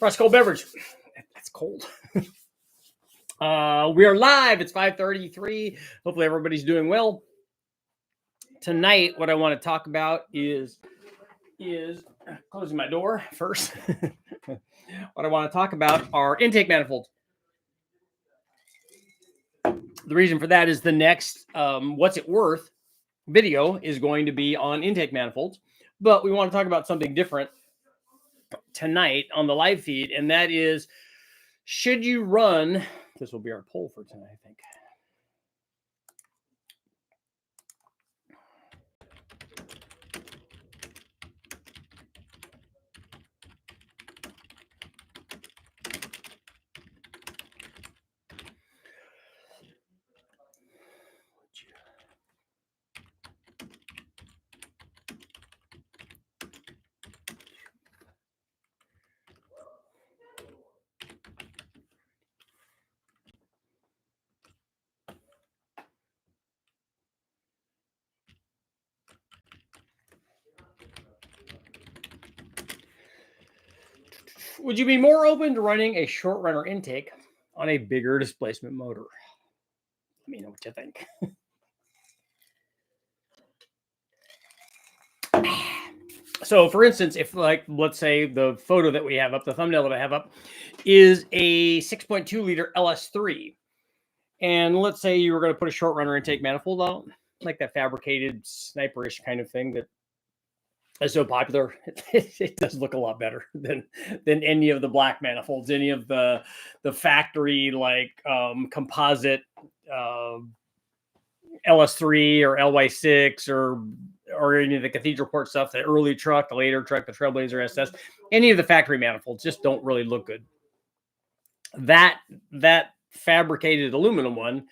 Frost cold beverage. That's cold. We are live. It's 5:33. Hopefully everybody's doing well. Tonight, what I want to talk about is closing my door first. What I want to talk about are intake manifolds. The reason for that is the next What's It Worth video is going to be on intake manifolds, but we want to talk about something different tonight on the live feed, and that is, should you run, this will be our poll for tonight, I think. Would you be more open to running a short runner intake on a bigger displacement motor? Let me know what you think. So, for instance, if, like, let's say the photo that we have up, the thumbnail that I have up, is a 6.2 liter LS3, and let's say you were going to put a short runner intake manifold on, like that fabricated sniperish kind of thing that is so popular. It does look a lot better than any of the black manifolds, any of the factory like composite LS3 or LY6 or any of the cathedral port stuff, the early truck, the later truck, the Trailblazer SS. Any of the factory manifolds just don't really look good. That fabricated aluminum one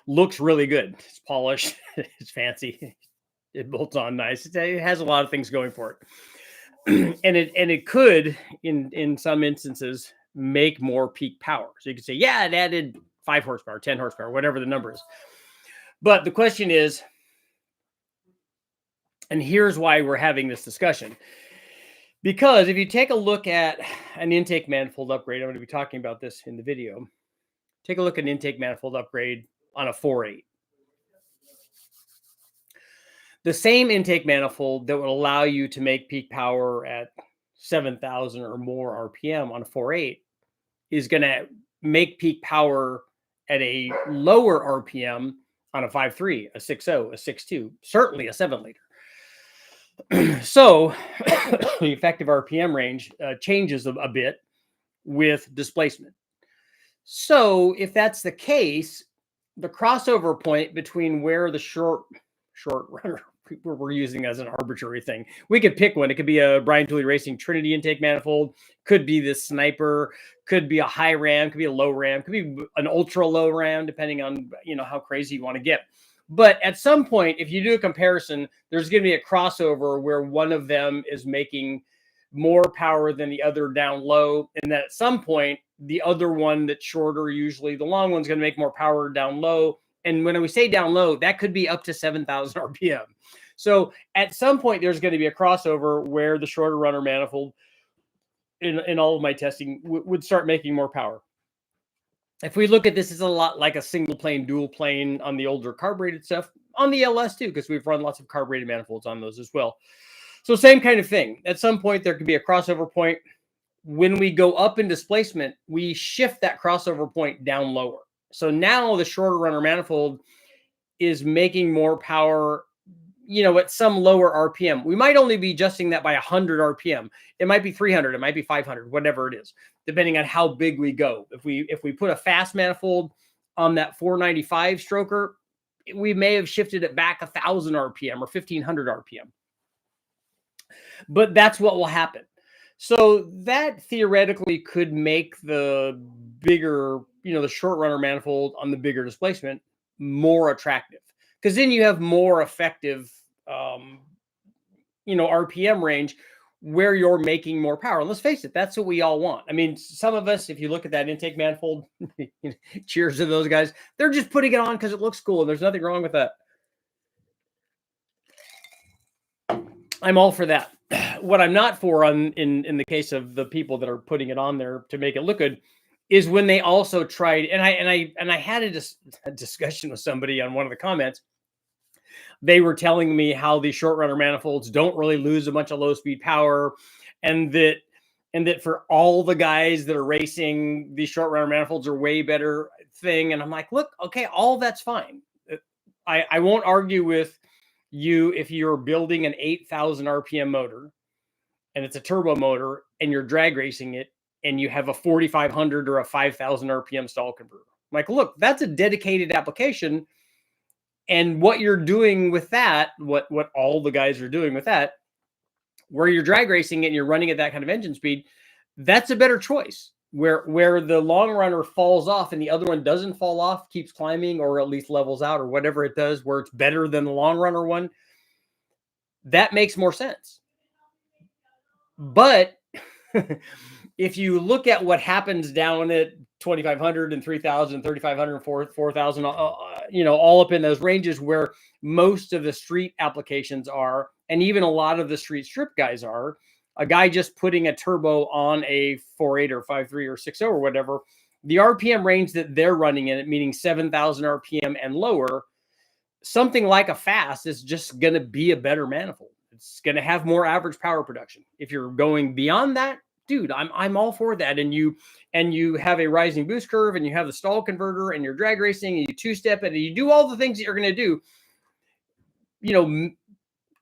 looks really good. It's polished. It's fancy. It bolts on nice. It has a lot of things going for it. and it could, in some instances, make more peak power. So you could say, yeah, it added 5 horsepower, 10 horsepower, whatever the number is. But the question is, and here's why we're having this discussion. Because if you take a look at an intake manifold upgrade, I'm going to be talking about this in the video. Take a look at an intake manifold upgrade on a 4.8. The same intake manifold that would allow you to make peak power at 7,000 or more RPM on a 4.8 is going to make peak power at a lower RPM on a 5.3, a 6.0, a 6.2, certainly a 7 liter. So the effective RPM range changes a bit with displacement. So if that's the case, the crossover point between where the short runner we're using as an arbitrary thing, we could pick one. It could be a Brian Tooley Racing Trinity intake manifold, could be the Sniper, could be a high ram, could be a low ram, could be an ultra low ram, depending on how crazy you want to get. But at some point, if you do a comparison, there's going to be a crossover where one of them is making more power than the other down low, and that at some point the other one that's shorter, usually the long one's going to make more power down low. And when we say down low, that could be up to 7,000 RPM. So at some point, there's going to be a crossover where the shorter runner manifold, in all of my testing, would start making more power. If we look at this, it's a lot like a single plane, dual plane on the older carbureted stuff, on the LS too, because we've run lots of carbureted manifolds on those as well. So same kind of thing. At some point, there could be a crossover point. When we go up in displacement, we shift that crossover point down lower. So now the shorter runner manifold is making more power, at some lower RPM. We might only be adjusting that by 100 RPM. It might be 300, it might be 500, whatever it is, depending on how big we go. If we put a fast manifold on that 495 stroker, we may have shifted it back 1,000 RPM or 1,500 RPM. But that's what will happen. So that theoretically could make the bigger, the short runner manifold on the bigger displacement more attractive, because then you have more effective, RPM range where you're making more power. And let's face it, that's what we all want. I mean, some of us, if you look at that intake manifold, cheers to those guys, they're just putting it on because it looks cool. And there's nothing wrong with that. I'm all for that. what I'm not for in the case of the people that are putting it on there to make it look good is when they also tried, and I had a discussion with somebody on one of the comments. They were telling me how the short runner manifolds don't really lose a bunch of low speed power, and that for all the guys that are racing, these short runner manifolds are way better thing. And I'm like, look, okay, all that's fine. I won't argue with you if you're building an 8,000 RPM motor and it's a turbo motor and you're drag racing it and you have a 4,500 or a 5,000 RPM stall converter. I'm like, look, that's a dedicated application. And what you're doing with that, what all the guys are doing with that, where you're drag racing it and you're running at that kind of engine speed, that's a better choice. Where the long runner falls off and the other one doesn't fall off, keeps climbing, or at least levels out, or whatever it does, where it's better than the long runner one, that makes more sense. But if you look at what happens down at 2,500 and 3,000, 3,500, 4,000, all up in those ranges where most of the street applications are, and even a lot of the street strip guys are, a guy just putting a turbo on a 4.8 or 5.3 or 6.0 or whatever, the RPM range that they're running in it, meaning 7,000 RPM and lower, something like a fast is just going to be a better manifold. It's going to have more average power production. If you're going beyond that, dude, I'm all for that. And you have a rising boost curve and you have the stall converter and you're drag racing and you two-step it and you do all the things that you're going to do,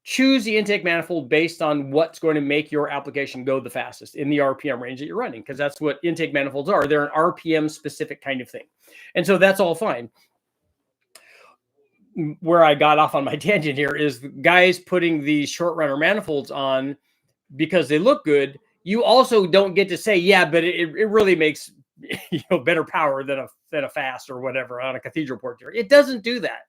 choose the intake manifold based on what's going to make your application go the fastest in the RPM range that you're running, because that's what intake manifolds are. They're an RPM specific kind of thing. And so that's all fine. Where I got off on my tangent here is guys putting these short runner manifolds on because they look good. You also don't get to say, yeah, but it really makes better power than a fast or whatever on a cathedral port. It doesn't do that.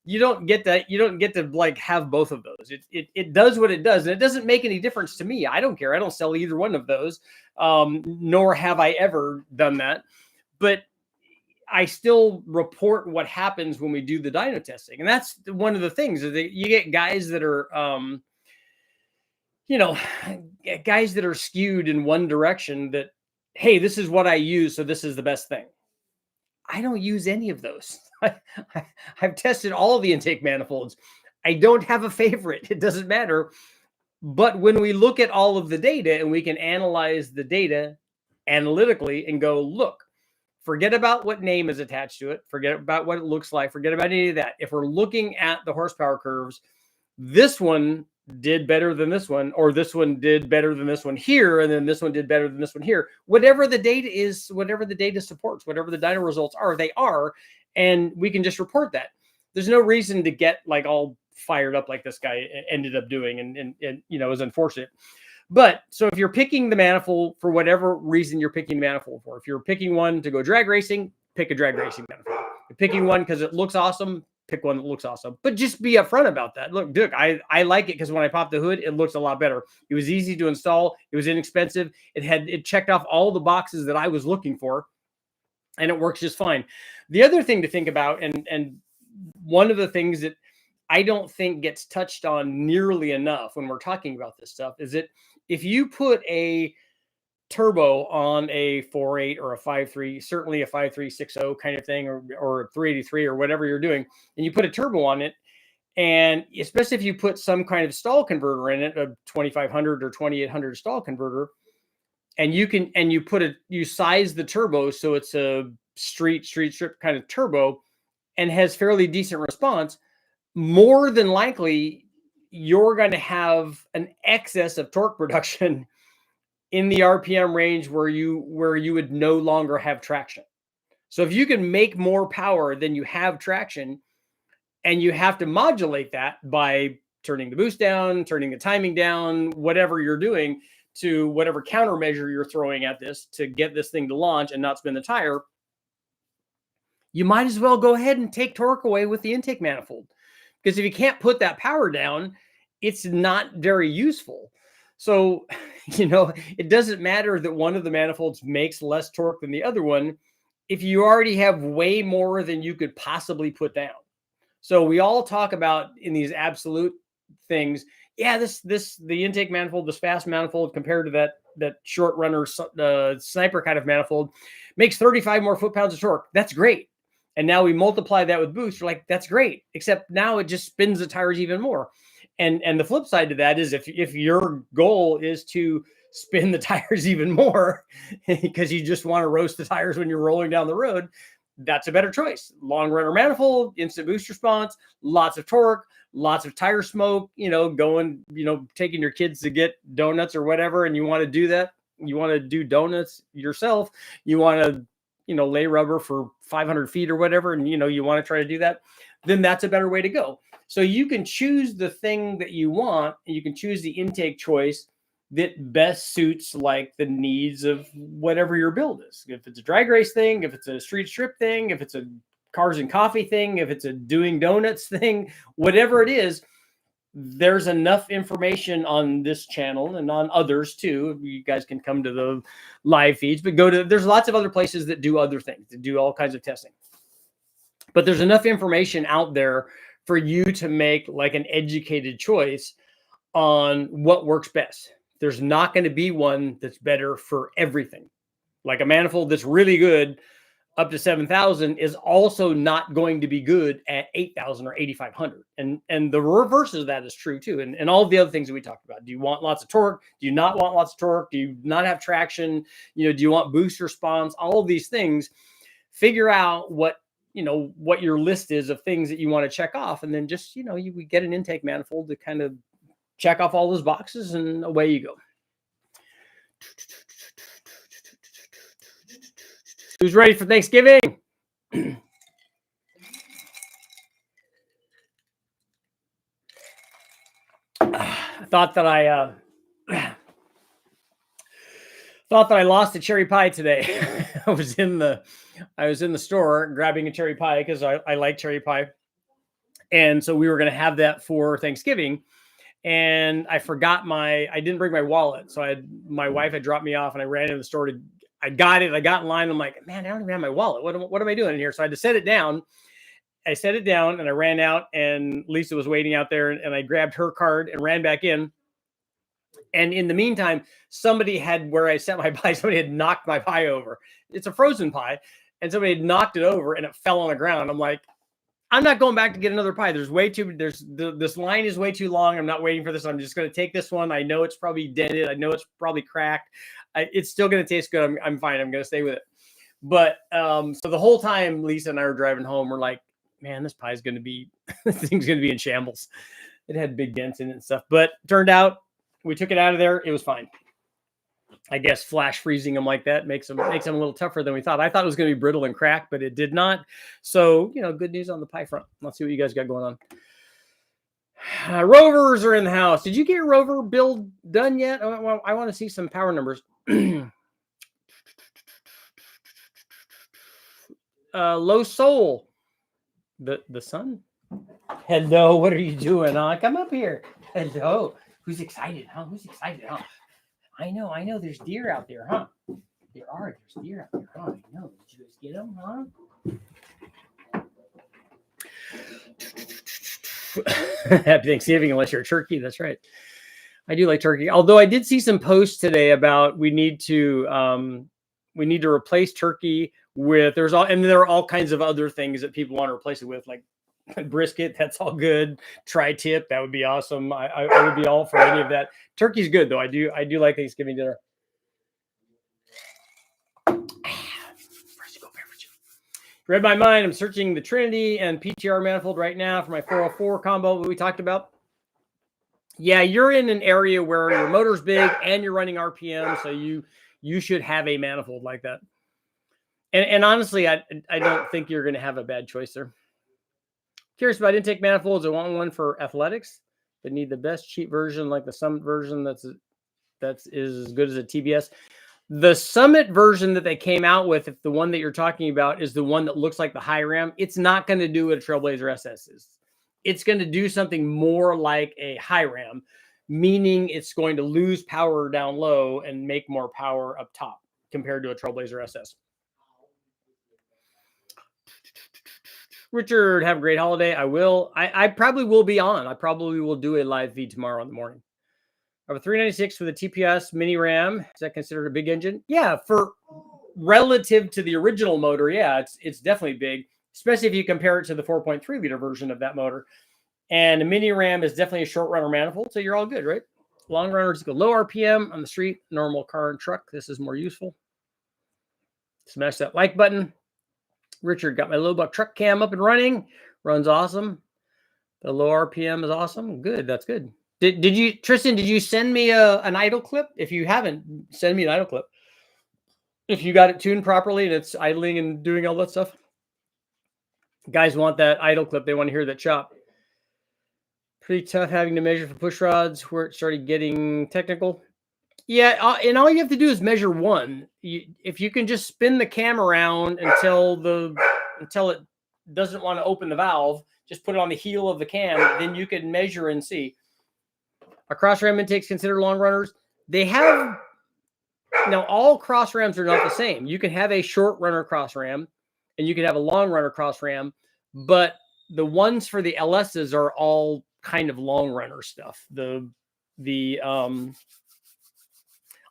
You don't get that. You don't get to like have both of those. It does what it does, and it doesn't make any difference to me. I don't care. I don't sell either one of those, nor have I ever done that. But I still report what happens when we do the dyno testing, and that's one of the things is that you get guys that are, guys that are skewed in one direction. That, hey, this is what I use, so this is the best thing. I don't use any of those. I've tested all the intake manifolds. I don't have a favorite. It doesn't matter. But when we look at all of the data and we can analyze the data analytically and go, look, forget about what name is attached to it. Forget about what it looks like. Forget about any of that. If we're looking at the horsepower curves, this one did better than this one, or this one did better than this one here, and then this one did better than this one here. Whatever the data is, whatever the data supports, whatever the dyno results are, they are, and we can just report that. There's no reason to get like all fired up like this guy ended up doing, and is unfortunate. But so if you're picking the manifold for whatever reason you're picking the manifold for, if you're picking one to go drag racing, pick a drag racing manifold. If you're picking one because it looks awesome, pick one that looks awesome. But just be upfront about that. Look, Duke, I like it because when I popped the hood, it looks a lot better. It was easy to install. It was inexpensive. It checked off all the boxes that I was looking for, and it works just fine. The other thing to think about, and one of the things that I don't think gets touched on nearly enough when we're talking about this stuff, is that if you put a turbo on a 4.8 or a 5.3, certainly a 5.360 kind of thing, or a 383 or whatever you're doing, and you put a turbo on it, and especially if you put some kind of stall converter in it, a 2500 or 2800 stall converter, and you size the turbo so it's a street strip kind of turbo and has fairly decent response, more than likely you're going to have an excess of torque production in the RPM range where you would no longer have traction. So if you can make more power than you have traction, and you have to modulate that by turning the boost down, turning the timing down, whatever you're doing, to whatever countermeasure you're throwing at this to get this thing to launch and not spin the tire, you might as well go ahead and take torque away with the intake manifold. Because if you can't put that power down, it's not very useful. So, it doesn't matter that one of the manifolds makes less torque than the other one if you already have way more than you could possibly put down. So we all talk about in these absolute things, yeah, the intake manifold, this fast manifold compared to that short runner sniper kind of manifold makes 35 more foot-pounds of torque. That's great. And now we multiply that with boost. We're like, that's great. Except now it just spins the tires even more. And the flip side to that is if your goal is to spin the tires even more because you just want to roast the tires when you're rolling down the road, that's a better choice. Long runner manifold, instant boost response, lots of torque, lots of tire smoke, going, taking your kids to get donuts or whatever, and you want to do that. You want to do donuts yourself. You want to, lay rubber for 500 feet or whatever, and, you want to try to do that, then that's a better way to go. So you can choose the thing that you want, and you can choose the intake choice that best suits like the needs of whatever your build is. If it's a drag race thing, if it's a street strip thing, if it's a cars and coffee thing, if it's a doing donuts thing, whatever it is, there's enough information on this channel and on others too. You guys can come to the live feeds, but there's lots of other places that do other things, that do all kinds of testing. But there's enough information out there for you to make like an educated choice on what works best. There's not going to be one that's better for everything. Like a manifold that's really good up to 7,000 is also not going to be good at 8,000 or 8,500. And the reverse of that is true too. And all of the other things that we talked about. Do you want lots of torque? Do you not want lots of torque? Do you not have traction? Do you want boost response? All of these things. Figure out what your list is of things that you want to check off. And then just, you get an intake manifold to kind of check off all those boxes, and away you go. Who's ready for Thanksgiving? I thought that I lost a cherry pie today. I was in the store grabbing a cherry pie because I like cherry pie. And so we were going to have that for Thanksgiving. And I didn't bring my wallet. So my wife had dropped me off, and I ran into the store I got in line. I'm like, man, I don't even have my wallet. What am I doing in here? So I had to set it down. I set it down and I ran out, and Lisa was waiting out there, and I grabbed her card and ran back in. And in the meantime, where I set my pie, somebody had knocked my pie over. It's a frozen pie. And somebody had knocked it over and it fell on the ground. I'm like, I'm not going back to get another pie. This line is way too long. I'm not waiting for this. I'm just going to take this one. I know it's probably dented. I know it's probably cracked. It's still going to taste good. I'm fine. I'm going to stay with it. But so the whole time Lisa and I were driving home, we're like, man, this thing's going to be in shambles. It had big dents in it and stuff, but turned out we took it out of there. It was fine. I guess flash freezing them like that makes them a little tougher than we thought. I thought it was going to be brittle and cracked, but it did not. So, good news on the pie front. Let's see what you guys got going on. Rovers are in the house. Did you get your rover build done yet? I want to see some power numbers. Low Soul. The sun? Hello, what are you doing, huh? Come up here. Hello. Who's excited, huh? I know. There's deer out there, huh? There's deer out there, huh? I know. Did you guys get them, huh? Happy Thanksgiving, unless you're a turkey. That's right. I do like turkey. Although I did see some posts today about we need to replace turkey with there are all kinds of other things that people want to replace it with, like brisket. That's all good. Tri-tip, that would be awesome. I would be all for any of that. Turkey's good though. I do like Thanksgiving dinner. Read my mind. I'm searching the Trinity and PTR manifold right now for my 404 combo that we talked about. Yeah, you're in an area where your motor's big and you're running RPM, so you should have a manifold like that. And honestly, I don't think you're going to have a bad choice there. Curious about intake manifolds. I want one for athletics. They need the best cheap version, like the Summit version that is as good as a TBS. The Summit version that they came out with, if the one that you're talking about is the one that looks like the high ram, it's not going to do what a Trailblazer SS is. It's going to do something more like a high ram, meaning it's going to lose power down low and make more power up top compared to a Trailblazer SS. Richard, have a great holiday. I will. I probably will be on. I probably will do a live feed tomorrow in the morning. I have a 396 with a TPS mini RAM. Is that considered a big engine? Yeah, for relative to the original motor, yeah, it's definitely big, especially if you compare it to the 4.3 liter version of that motor. And a mini RAM is definitely a short runner manifold, so you're all good, right? Long runners go low RPM on the street, normal car and truck. This is more useful. Smash that like button. Richard, got my low buck truck cam up and running. Runs awesome. The low RPM is awesome. Good. That's good. Did you, Tristan, did you send me an idle clip? If you haven't, send me an idle clip. If you got it tuned properly and it's idling and doing all that stuff. Guys want that idle clip. They want to hear that chop. Pretty tough having to measure for push rods where it started getting technical. Yeah, and all you have to do is measure one. If you can just spin the cam around until it doesn't want to open the valve, just put it on the heel of the cam, then you can measure and see. Are cross ram intakes considered long runners? They have, now all cross rams are not the same. You can have a short runner cross ram and you can have a long runner cross ram, but the ones for the LSs are all kind of long runner stuff.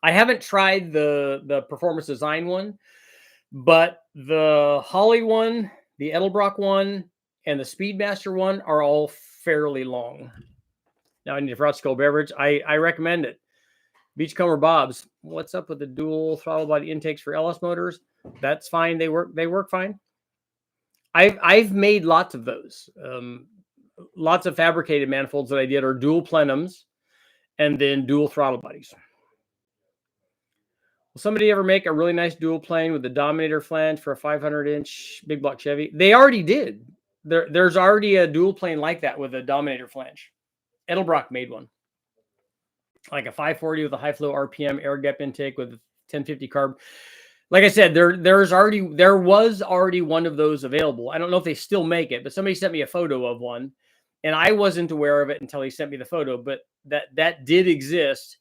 I haven't tried the performance design one, but the Holly one, the Edelbrock one, and the Speedmaster one are all fairly long. Now I need a Frosty Cold beverage. I recommend it. Beachcomber Bob's. What's up with the dual throttle body intakes for LS motors? That's fine. They work fine. I've made lots of those. Lots of fabricated manifolds that I did are dual plenums and then dual throttle bodies. Will somebody ever make a really nice dual plane with the Dominator flange for a 500-inch big block Chevy? They already did. There's already a dual plane like that with a Dominator flange. Edelbrock made one. Like a 540 with a high flow RPM air gap intake with 1050 carb. Like I said, there was already one of those available. I don't know if they still make it, but somebody sent me a photo of one, and I wasn't aware of it until he sent me the photo. But that did exist.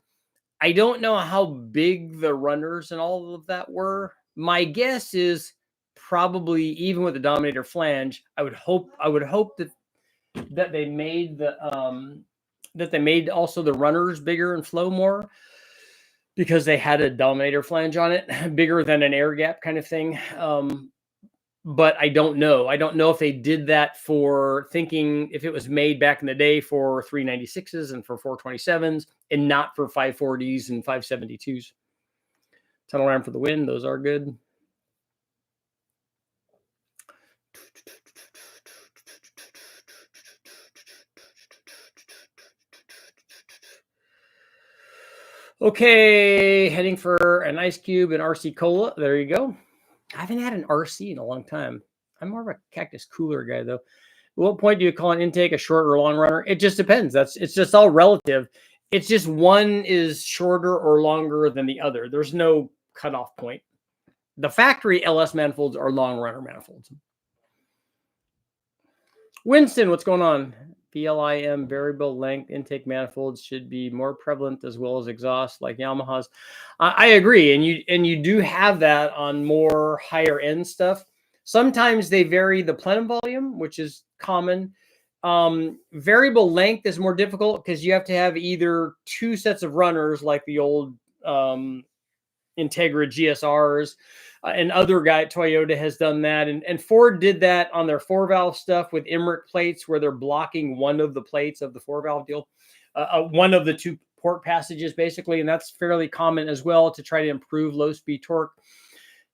I don't know how big the runners and all of that were. My guess is probably even with the Dominator flange, I would hope that they made also the runners bigger and flow more because they had a Dominator flange on it, bigger than an air gap kind of thing. But I don't know. I don't know if they did that for thinking if it was made back in the day for 396s and for 427s and not for 540s and 572s. Tunnel ram for the win. Those are good. Okay, heading for an ice cube and RC Cola. There you go. I haven't had an RC in a long time. I'm more of a cactus cooler guy, though. At what point do you call an intake a short or long runner? It just depends. It's just all relative. It's just one is shorter or longer than the other. There's no cutoff point. The factory LS manifolds are long runner manifolds. Winston, what's going on? VLIM variable length intake manifolds should be more prevalent as well as exhaust like Yamaha's. I agree, and you do have that on more higher end stuff. Sometimes they vary the plenum volume, which is common. Variable length is more difficult because you have to have either two sets of runners like the old Integra GSRs. And other guy, Toyota, has done that. And Ford did that on their 4-valve stuff with Emmerich plates where they're blocking one of the plates of the 4-valve deal, one of the two port passages, basically. And that's fairly common as well to try to improve low-speed torque.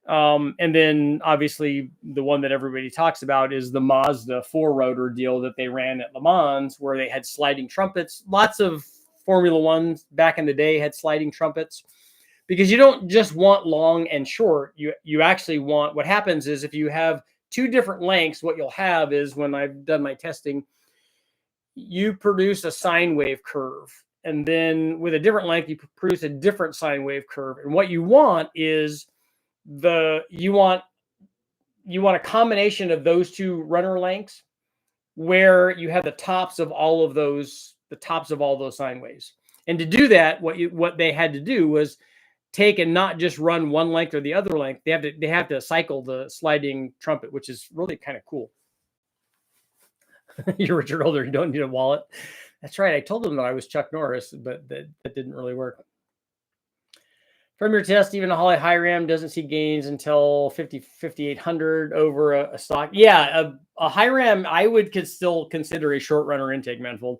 And then, obviously, the one that everybody talks about is the Mazda 4-rotor deal that they ran at Le Mans where they had sliding trumpets. Lots of Formula Ones back in the day had sliding trumpets. Because you don't just want long and short. You actually want, what happens is if you have two different lengths, what you'll have is when I've done my testing, you produce a sine wave curve. And then with a different length, you produce a different sine wave curve. And what you want is you want a combination of those two runner lengths where you have the tops of all those sine waves. And to do that, what they had to do was take and not just run one length or the other length. They have to cycle the sliding trumpet, which is really kind of cool. You're Richard Holder. You don't need a wallet. That's right. I told them that I was Chuck Norris, but that didn't really work. From your test, even a high RAM doesn't see gains until 5,800 over a stock. Yeah, a high RAM I could still consider a short runner intake manifold.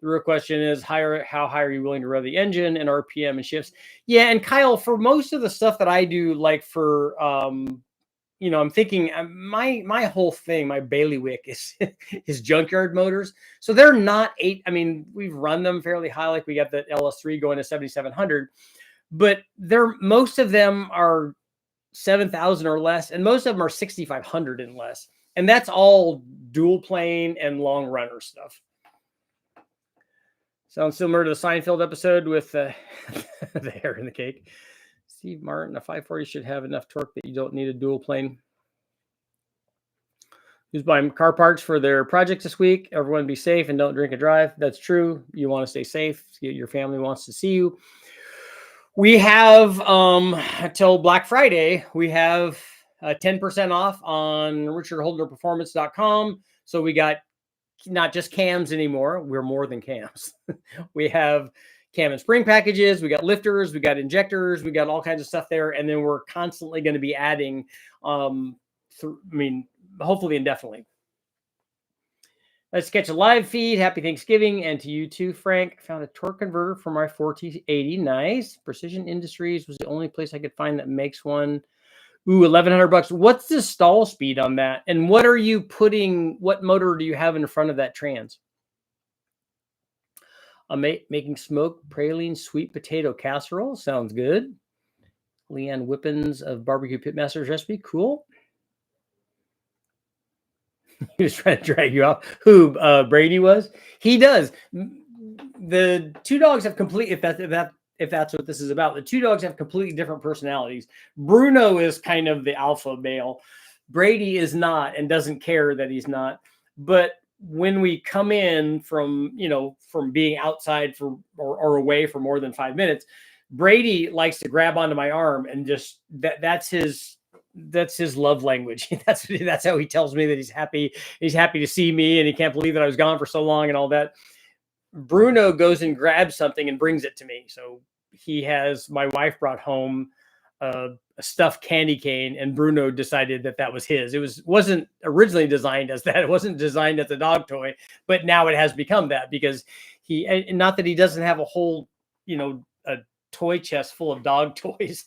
The real question is how high are you willing to rev the engine and RPM and shifts? Yeah, and Kyle, for most of the stuff that I do, like for I'm thinking my whole thing, my bailiwick is is junkyard motors. So they're not I mean, we've run them fairly high, like we got the LS3 going to 7,700. But most of them are 7,000 or less, and most of them are 6,500 and less. And that's all dual plane and long runner stuff. Sounds similar to the Seinfeld episode with the hair in the cake. Steve Martin, a 540 should have enough torque that you don't need a dual plane. Who's buying car parts for their projects this week? Everyone be safe and don't drink and drive. That's true. You want to stay safe. Your family wants to see you. We have until Black Friday, we have 10% off on richardholderperformance.com. So we got not just cams anymore. We're more than cams. We have cam and spring packages. We got lifters. We got injectors. We got all kinds of stuff there. And then we're constantly going to be adding, hopefully indefinitely. Let's catch a live feed. Happy Thanksgiving. And to you too, Frank. Found a torque converter for my 4T80. Nice. Precision Industries was the only place I could find that makes one. Ooh, $1,100. What's the stall speed on that? And what are you what motor do you have in front of that trans? Making smoked praline sweet potato casserole. Sounds good. Leanne Whippins of Barbecue Pitmaster's recipe. Cool. He was trying to drag you off. Who Brady was? He does. The two dogs have if that's what this is about. The two dogs have completely different personalities. Bruno is kind of the alpha male. Brady is not and doesn't care that he's not. But when we come in from being outside or away for more than 5 minutes, Brady likes to grab onto my arm and just that's his love language. That's how he tells me that he's happy. He's happy to see me and he can't believe that I was gone for so long and all that. Bruno goes and grabs something and brings it to me. So my wife brought home a stuffed candy cane and Bruno decided that was his. Wasn't originally designed as that. It wasn't designed as a dog toy, but now it has become that because not that he doesn't have a whole, a toy chest full of dog toys,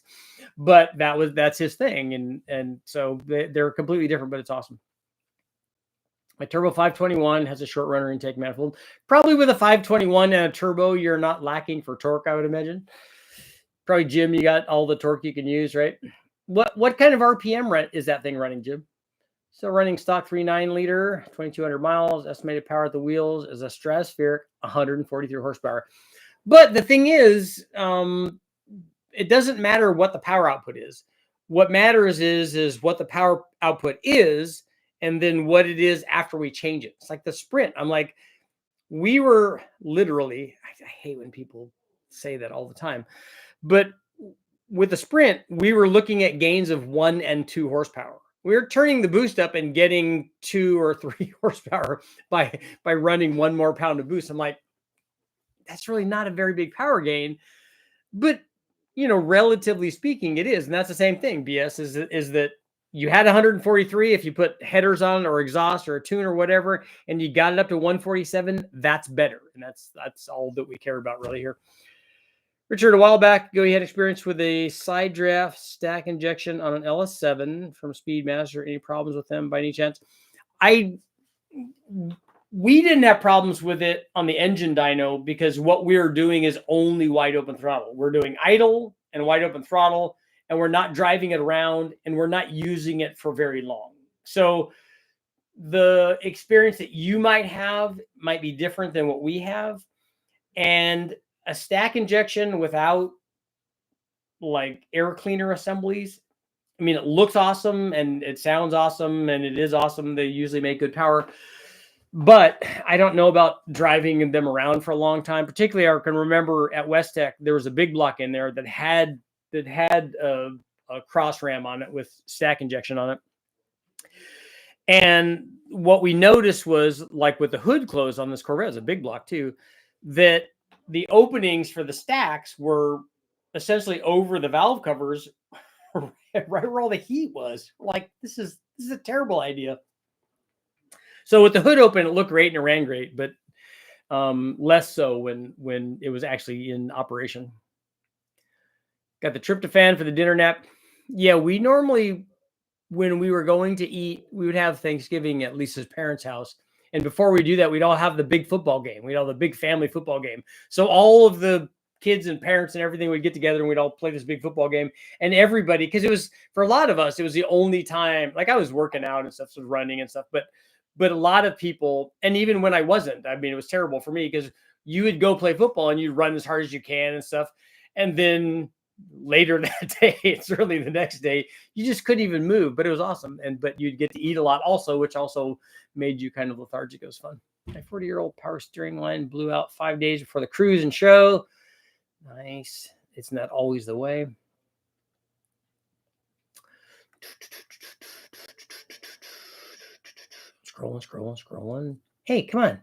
but that's his thing. And so they're completely different, but it's awesome. My turbo 521 has a short runner intake manifold. Probably with a 521 and a turbo, you're not lacking for torque, I would imagine. Probably, Jim, you got all the torque you can use, right? What kind of RPM is that thing running, Jim? Still running stock 3.9 liter, 2,200 miles. Estimated power at the wheels is a stratospheric 143 horsepower. But the thing is, it doesn't matter what the power output is. What matters is what the power output is, and then what it is after we change it. It's like the Sprint. I'm like, we were literally, I hate when people say that all the time, but with the Sprint, we were looking at gains of 1 and 2 horsepower. We were turning the boost up and getting 2 or 3 horsepower by running 1 more pound of boost. I'm like, that's really not a very big power gain, but relatively speaking, it is. And that's the same thing. BS is that you had 143 if you put headers on or exhaust or a tune or whatever, and you got it up to 147. That's better, and that's all that we care about really here. Richard, a while back ago, he had experience with a side draft stack injection on an LS7 from Speedmaster. Any problems with them by any chance? We didn't have problems with it on the engine dyno because what we're doing is only wide open throttle. We're doing idle and wide open throttle, and we're not driving it around, and we're not using it for very long. So the experience that you might have might be different than what we have. And a stack injection without like air cleaner assemblies, I mean, it looks awesome and it sounds awesome and it is awesome. They usually make good power. But I don't know about driving them around for a long time. Particularly, I can remember at West Tech, there was a big block in there that had a cross ram on it with stack injection on it. And what we noticed was, like with the hood closed on this Corvette, it's a big block too, that the openings for the stacks were essentially over the valve covers, right where all the heat was. Like, this is a terrible idea. So with the hood open, it looked great and it ran great, but less so when it was actually in operation. Got the tryptophan for the dinner nap. Yeah, we normally, when we were going to eat, we would have Thanksgiving at Lisa's parents' house. And before we do that, we'd all have the big football game. We'd all the big family football game. So all of the kids and parents and everything would get together and we'd all play this big football game. And everybody, because it was, for a lot of us, it was the only time, like I was working out and stuff, so running and stuff, but a lot of people, and even when I wasn't, I mean, it was terrible for me because you would go play football and you'd run as hard as you can and stuff. And then later that day, it's early the next day, you just couldn't even move, but it was awesome. But you'd get to eat a lot also, which also made you kind of lethargic. It was fun. My 40-year-old power steering line blew out 5 days before the cruise and show. Nice. It's not always the way. Scrolling. Hey, come on.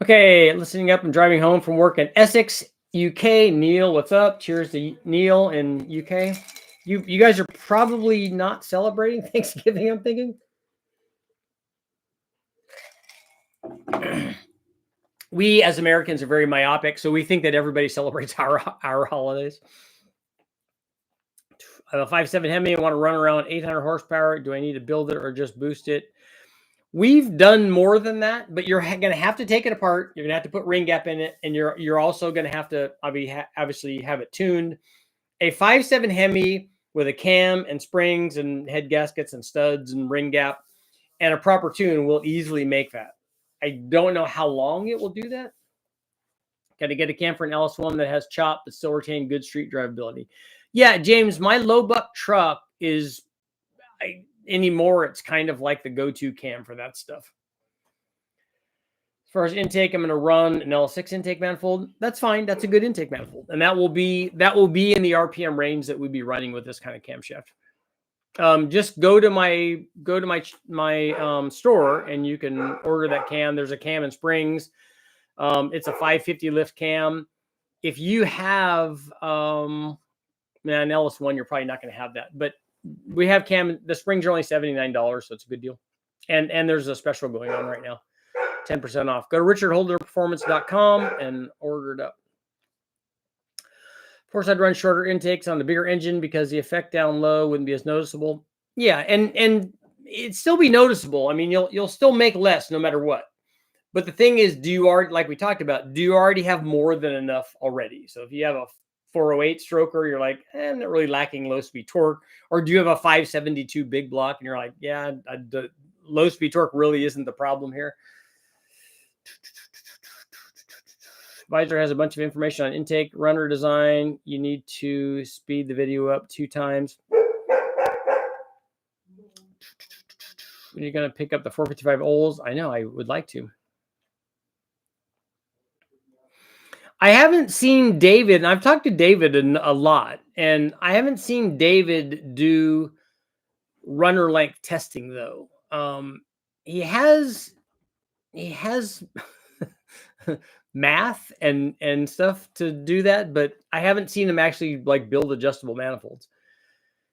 Okay, listening up and driving home from work in Essex, UK. Neil, what's up? Cheers to Neil in UK. You guys are probably not celebrating Thanksgiving, I'm thinking. We as Americans are very myopic, so we think that everybody celebrates our holidays. I have a 5.7 Hemi. I want to run around 800 horsepower. Do I need to build it or just boost it? We've done more than that, but you're going to have to take it apart. You're going to have to put ring gap in it, and you're also going to have to obviously have it tuned. A 5.7 Hemi with a cam and springs and head gaskets and studs and ring gap and a proper tune will easily make that. I don't know how long it will do that. Got to get a cam for an LS1 that has chop but still retain good street drivability. Yeah, James, my low buck truck is anymore. It's kind of like the go-to cam for that stuff. As far as intake, I'm going to run an L6 intake manifold. That's fine. That's a good intake manifold, and that will be in the RPM range that we'd be running with this kind of camshaft. Just go to my store and you can order that cam. There's a cam and springs. It's a 550 lift cam. If you have an LS1, you're probably not going to have that, but we have cam. The springs are only $79, so it's a good deal. And there's a special going on right now, 10% off. Go to richardholderperformance.com and order it up. Of course, I'd run shorter intakes on the bigger engine because the effect down low wouldn't be as noticeable. Yeah, and it'd still be noticeable. I mean, you'll still make less no matter what. But the thing is, do you already, like we talked about, do you already have more than enough already? So if you have a 408 stroker, you're like, I'm not really lacking low speed torque. Or do you have a 572 big block and you're like, yeah, the low speed torque really isn't the problem here. Visor has a bunch of information on intake, runner design. You need to speed the video up 2 times. When you're going to pick up the 455 Ols, I know, I would like to. I haven't seen David, and I've talked to David a lot, and I haven't seen David do runner length testing though. He has math and stuff to do that, but I haven't seen him actually like build adjustable manifolds.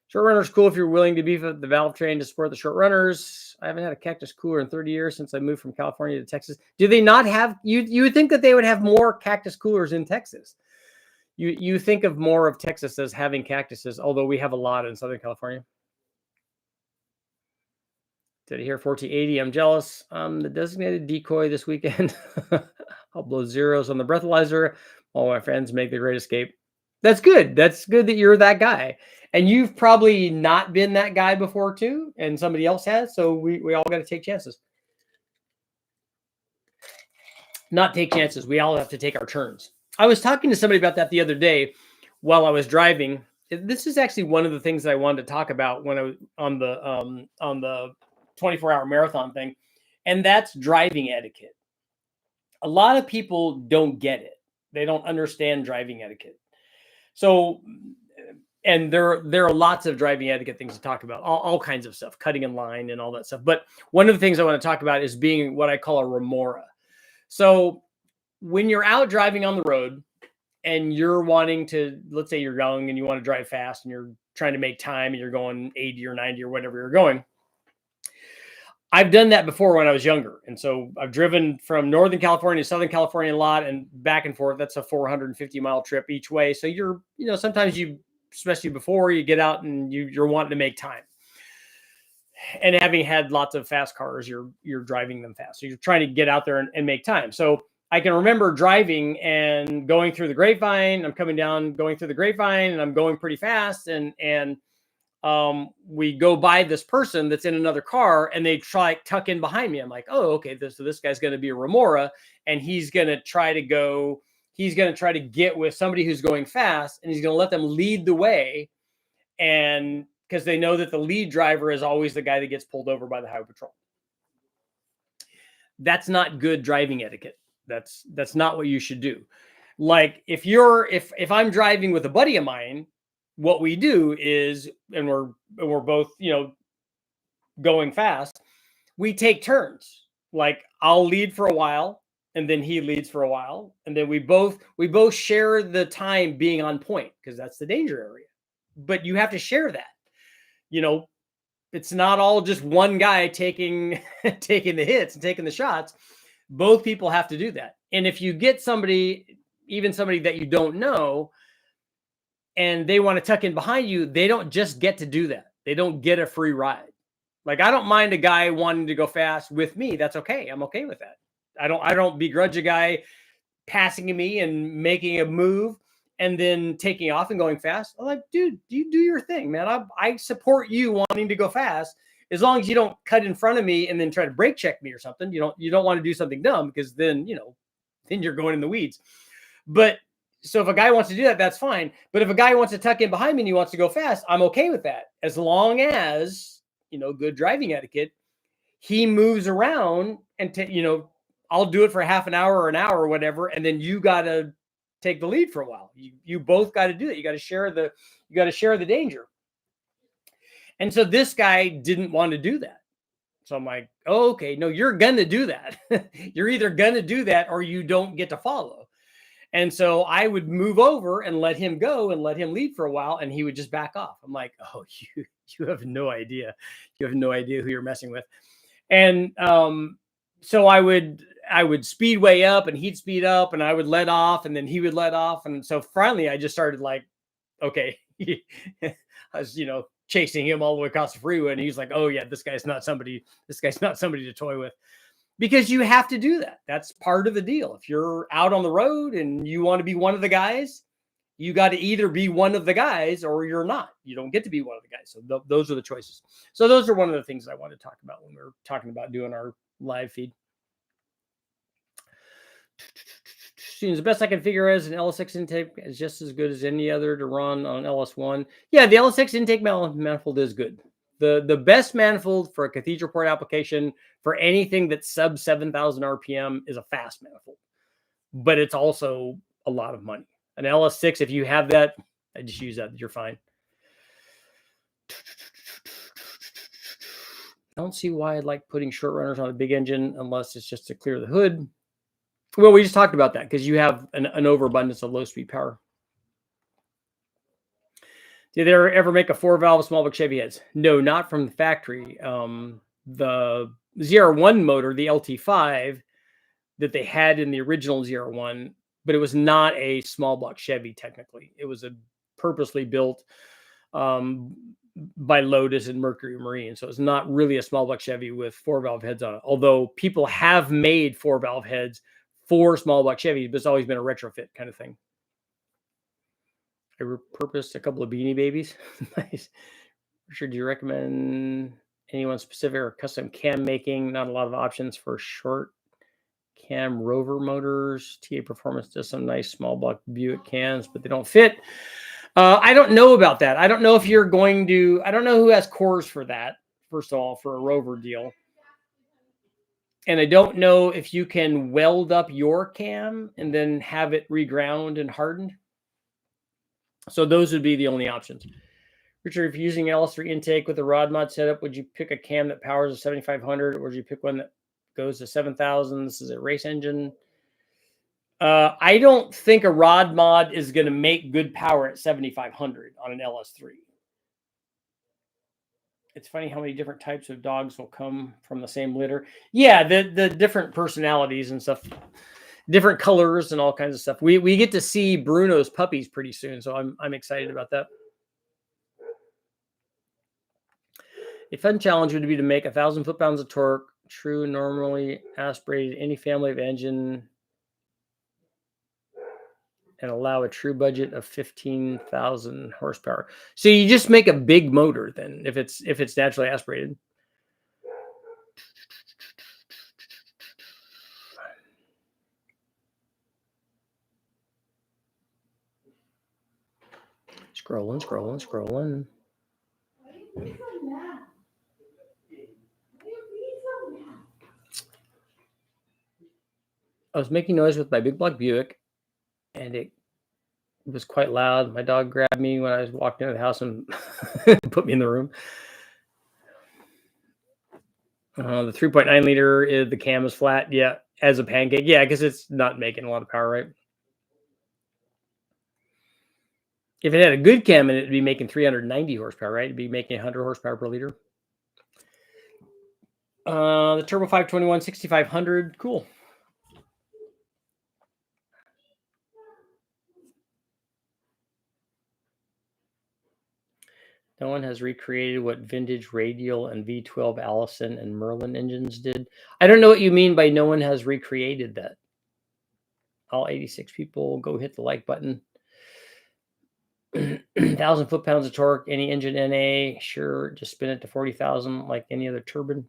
Short runner's cool if you're willing to beef up the valve train to support the short runners. I haven't had a cactus cooler in 30 years since I moved from California to Texas. Do they not have, you would think that they would have more cactus coolers in Texas. You think of more of Texas as having cactuses, although we have a lot in Southern California. Did I hear 1480? I'm jealous. The designated decoy this weekend. I'll blow zeros on the breathalyzer. All my friends make the great escape. That's good. That's good that you're that guy. And you've probably not been that guy before too, and somebody else has. So we all got to take chances. Not take chances. We all have to take our turns. I was talking to somebody about that the other day while I was driving. This is actually one of the things that I wanted to talk about when I was on the 24-hour marathon thing, and that's driving etiquette. A lot of people don't get it. They don't understand driving etiquette. So And there are lots of driving etiquette things to talk about, all kinds of stuff, cutting in line and all that stuff. But one of the things I want to talk about is being what I call a remora. So when you're out driving on the road and you're wanting to, let's say you're young and you want to drive fast and you're trying to make time and you're going 80 or 90 or whatever you're going. I've done that before when I was younger. And so I've driven from Northern California to Southern California a lot and back and forth. That's a 450-mile trip each way. So sometimes you, especially before you get out and you're wanting to make time. And having had lots of fast cars, you're driving them fast. So you're trying to get out there and make time. So I can remember driving and going through the grapevine. I'm coming down, going through the grapevine, and I'm going pretty fast. And we go by this person that's in another car, and they try tuck in behind me. I'm like, oh, okay. So this guy's going to be a remora, and he's going to try to get with somebody who's going fast, and he's going to let them lead the way. And because they know that the lead driver is always the guy that gets pulled over by the highway patrol. That's not good driving etiquette. That's not what you should do. Like if I'm driving with a buddy of mine, what we do is, and we're both, going fast, we take turns. Like I'll lead for a while and then he leads for a while. And then we both share the time being on point, because that's the danger area. But you have to share that. It's not all just one guy taking the hits and taking the shots. Both people have to do that. And if you get even somebody that you don't know, and they want to tuck in behind you, they don't just get to do that. They don't get a free ride. Like, I don't mind a guy wanting to go fast with me. That's okay. I'm okay with that. I don't begrudge a guy passing me and making a move and then taking off and going fast. I'm like, dude, you do your thing, man. I support you wanting to go fast, as long as you don't cut in front of me and then try to brake check me or something. You don't want to do something dumb, because then you're going in the weeds. But so if a guy wants to do that, that's fine. But if a guy wants to tuck in behind me and he wants to go fast, I'm okay with that, as long as good driving etiquette. He moves around and I'll do it for half an hour or an hour or whatever, and then you gotta take the lead for a while. You both got to do it. You got to share the danger. And so this guy didn't want to do that. So I'm like, oh, okay, no, you're gonna do that. You're either gonna do that or you don't get to follow. And so I would move over and let him go and let him lead for a while, and he would just back off. I'm like, oh, you have no idea. You have no idea who you're messing with. And so I would speed way up and he'd speed up, and I would let off and then he would let off. And so finally I just started like, okay, I was, chasing him all the way across the freeway. And he's like, oh yeah, this guy's not somebody to toy with. Because you have to do that. That's part of the deal. If you're out on the road and you want to be one of the guys, you got to either be one of the guys or you're not. You don't get to be one of the guys. So those are the choices. So those are one of the things I want to talk about when we're talking about doing our live feed. The best I can figure is an LS6 intake is just as good as any other to run on LS1. Yeah, the LS6 intake manifold is good. The best manifold for a cathedral port application for anything that's sub 7,000 RPM is a fast manifold, but it's also a lot of money. An LS6, if you have that, I just use that. You're fine. I don't see why I'd like putting short runners on a big engine unless it's just to clear the hood. Well, we just talked about that because you have an overabundance of low-speed power. Did they ever make a 4-valve small block Chevy heads? No, not from the factory. The ZR1 motor, the LT5 that they had in the original ZR1, but it was not a small block Chevy technically. It was a purposely built by Lotus and Mercury Marine. So it's not really a small block Chevy with 4-valve heads on it. Although people have made 4-valve heads for small block Chevys, but it's always been a retrofit kind of thing. I repurposed a couple of Beanie Babies. Nice. Richard, do you recommend anyone specific or custom cam making? Not a lot of options for short cam rover motors. TA Performance does some nice small block Buick cams, but they don't fit. I don't know about that. I don't know if you're going to, I don't know who has cores for that, first of all, for a rover deal. And I don't know if you can weld up your cam and then have it reground and hardened. So those would be the only options. Richard, if you're using LS3 intake with a rod mod setup, would you pick a cam that powers a 7500, or would you pick one that goes to 7000? This is a race engine. I don't think a rod mod is going to make good power at 7500 on an LS3. It's funny how many different types of dogs will come from the same litter. Yeah, the different personalities and stuff, different colors and all kinds of stuff. We get to see Bruno's puppies pretty soon, so I'm excited about that. A fun challenge would be to make 1,000 foot-pounds of torque, true, normally aspirated, any family of engine, and allow a true budget of 15,000 horsepower. So you just make a big motor then, if it's naturally aspirated. Scrolling. I was making noise with my big block Buick, and it was quite loud. My dog grabbed me when I was walking into the house and put me in the room. The 3.9 liter, the cam is flat. Yeah, as a pancake. Yeah, because it's not making a lot of power, right? If it had a good cam in it, it'd be making 390 horsepower, right? It'd be making 100 horsepower per liter. The Turbo 521 6500, cool. No one has recreated what vintage radial and V12 Allison and Merlin engines did. I don't know what you mean by no one has recreated that. All 86 people, go hit the like button. 1,000 foot-pounds of torque, any engine NA, sure, just spin it to 40,000 like any other turbine.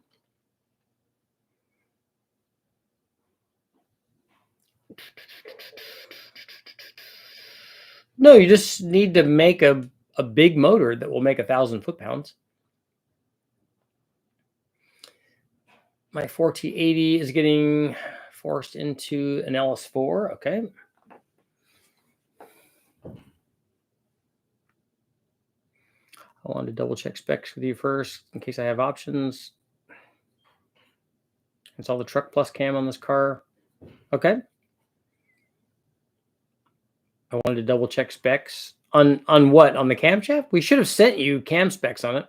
No, you just need to make a big motor that will make 1,000 foot-pounds. My 4T80 is getting forced into an LS4. Okay. I wanted to double check specs with you first in case I have options. It's all the truck plus cam on this car. Okay. I wanted to double check specs on what? On the camshaft? We should have sent you cam specs on it.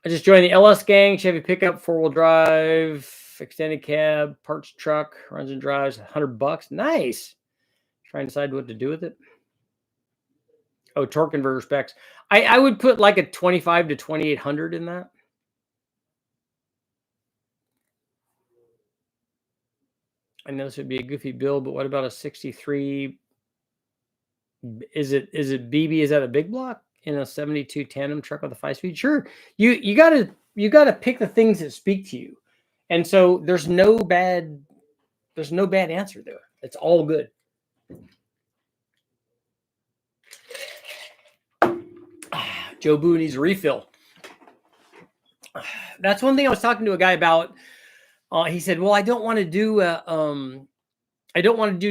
I just joined the LS gang, Chevy pickup, 4-wheel drive, extended cab, parts truck, runs and drives, $100. Nice. Trying to decide what to do with it. Oh, torque converter specs. I would put like a 25 to 2800 in that. I know this would be a goofy build, but what about a 63? Is it BB? Is that a big block in a 72 tandem truck with a 5-speed? Sure. You gotta pick the things that speak to you, and so there's no bad answer there. It's all good. Joe Boo needs a refill. That's one thing I was talking to a guy about. He said, "Well, I don't want to do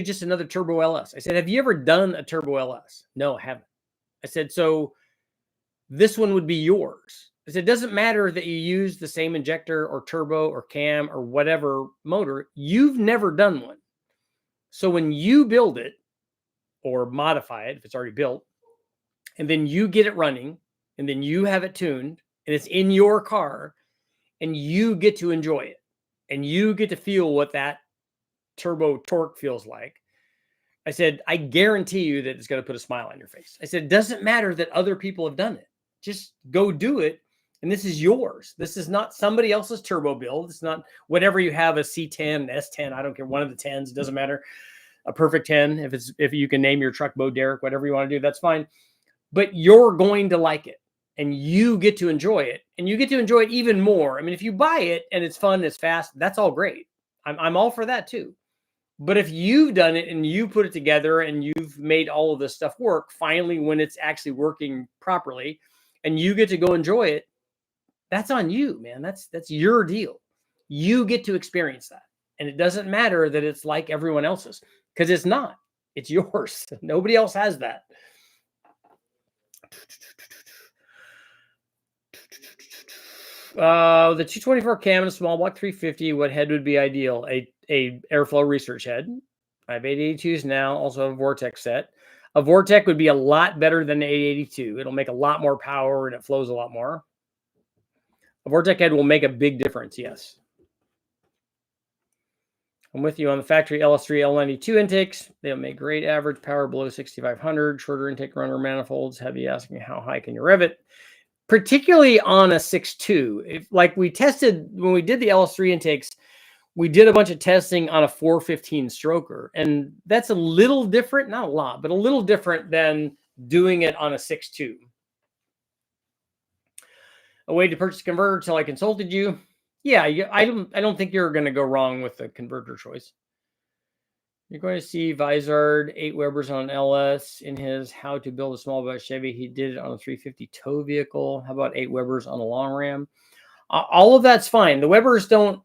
just another turbo LS." I said, "Have you ever done a turbo LS?" "No, I haven't." I said, "So this one would be yours." I said, "It doesn't matter that you use the same injector or turbo or cam or whatever motor. You've never done one. So when you build it or modify it, if it's already built, and then you get it running, and then you have it tuned, and it's in your car, and you get to enjoy it, and you get to feel what that turbo torque feels like." I said, "I guarantee you that it's going to put a smile on your face." I said, "It doesn't matter that other people have done it. Just go do it. And this is yours. This is not somebody else's turbo build. It's not whatever you have, a C10, S10. I don't care. One of the 10s. It doesn't matter. A perfect 10. If you can name your truck Bo Derek, whatever you want to do, that's fine. But you're going to like it. And you get to enjoy it. And you get to enjoy it even more. I mean, if you buy it and it's fun, it's fast, that's all great. I'm all for that too. But if you've done it and you put it together and you've made all of this stuff work, finally, when it's actually working properly and you get to go enjoy it, that's on you, man. That's your deal. You get to experience that. And it doesn't matter that it's like everyone else's, because it's not. It's yours. Nobody else has that. The 224 cam and a small block 350, what head would be ideal? A airflow research head. I have 882s now, also a Vortex set. A Vortex would be a lot better than 882. It'll make a lot more power and it flows a lot more. A Vortex head will make a big difference, yes. I'm with you on the factory LS3 L92 intakes. They'll make great average power below 6,500. Shorter intake runner manifolds. Heavy asking how high can you rev it? Particularly on a 6.2. If like we tested when we did the LS3 intakes, we did a bunch of testing on a 415 stroker, and that's a little different, not a lot, but a little different than doing it on a 6.2. A way to purchase a converter till I consulted you. Yeah, I don't think you're going to go wrong with the converter choice. You're going to see Vizard 8 Webers on LS in his How to Build a Small Batch Chevy. He did it on a 350 tow vehicle. How about 8 Webers on a long ram? All of that's fine. The Webers don't,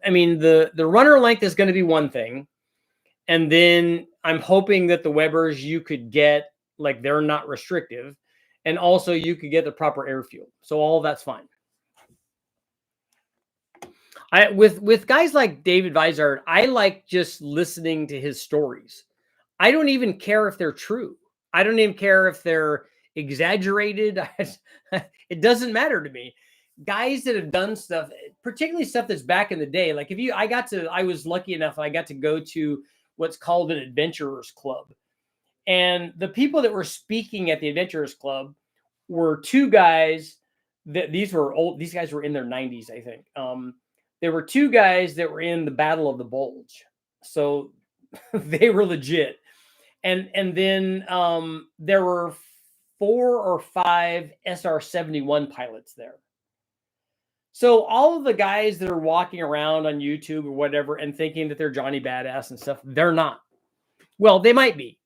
I mean, the runner length is going to be one thing. And then I'm hoping that the Webers you could get, like they're not restrictive. And also you could get the proper air fuel. So all of that's fine. With guys like David Vizard, I like just listening to his stories. I don't even care if they're true. I don't even care if they're exaggerated. It doesn't matter to me. Guys that have done stuff, particularly stuff that's back in the day. Like I was lucky enough, I got to go to what's called an adventurers club. And the people that were speaking at the adventurers club were two guys that these guys were in their 90s, I think. There were two guys that were in the Battle of the Bulge. So they were legit. And then there were 4 or 5 SR-71 pilots there. So all of the guys that are walking around on YouTube or whatever and thinking that they're Johnny Badass and stuff, they're not. Well, they might be.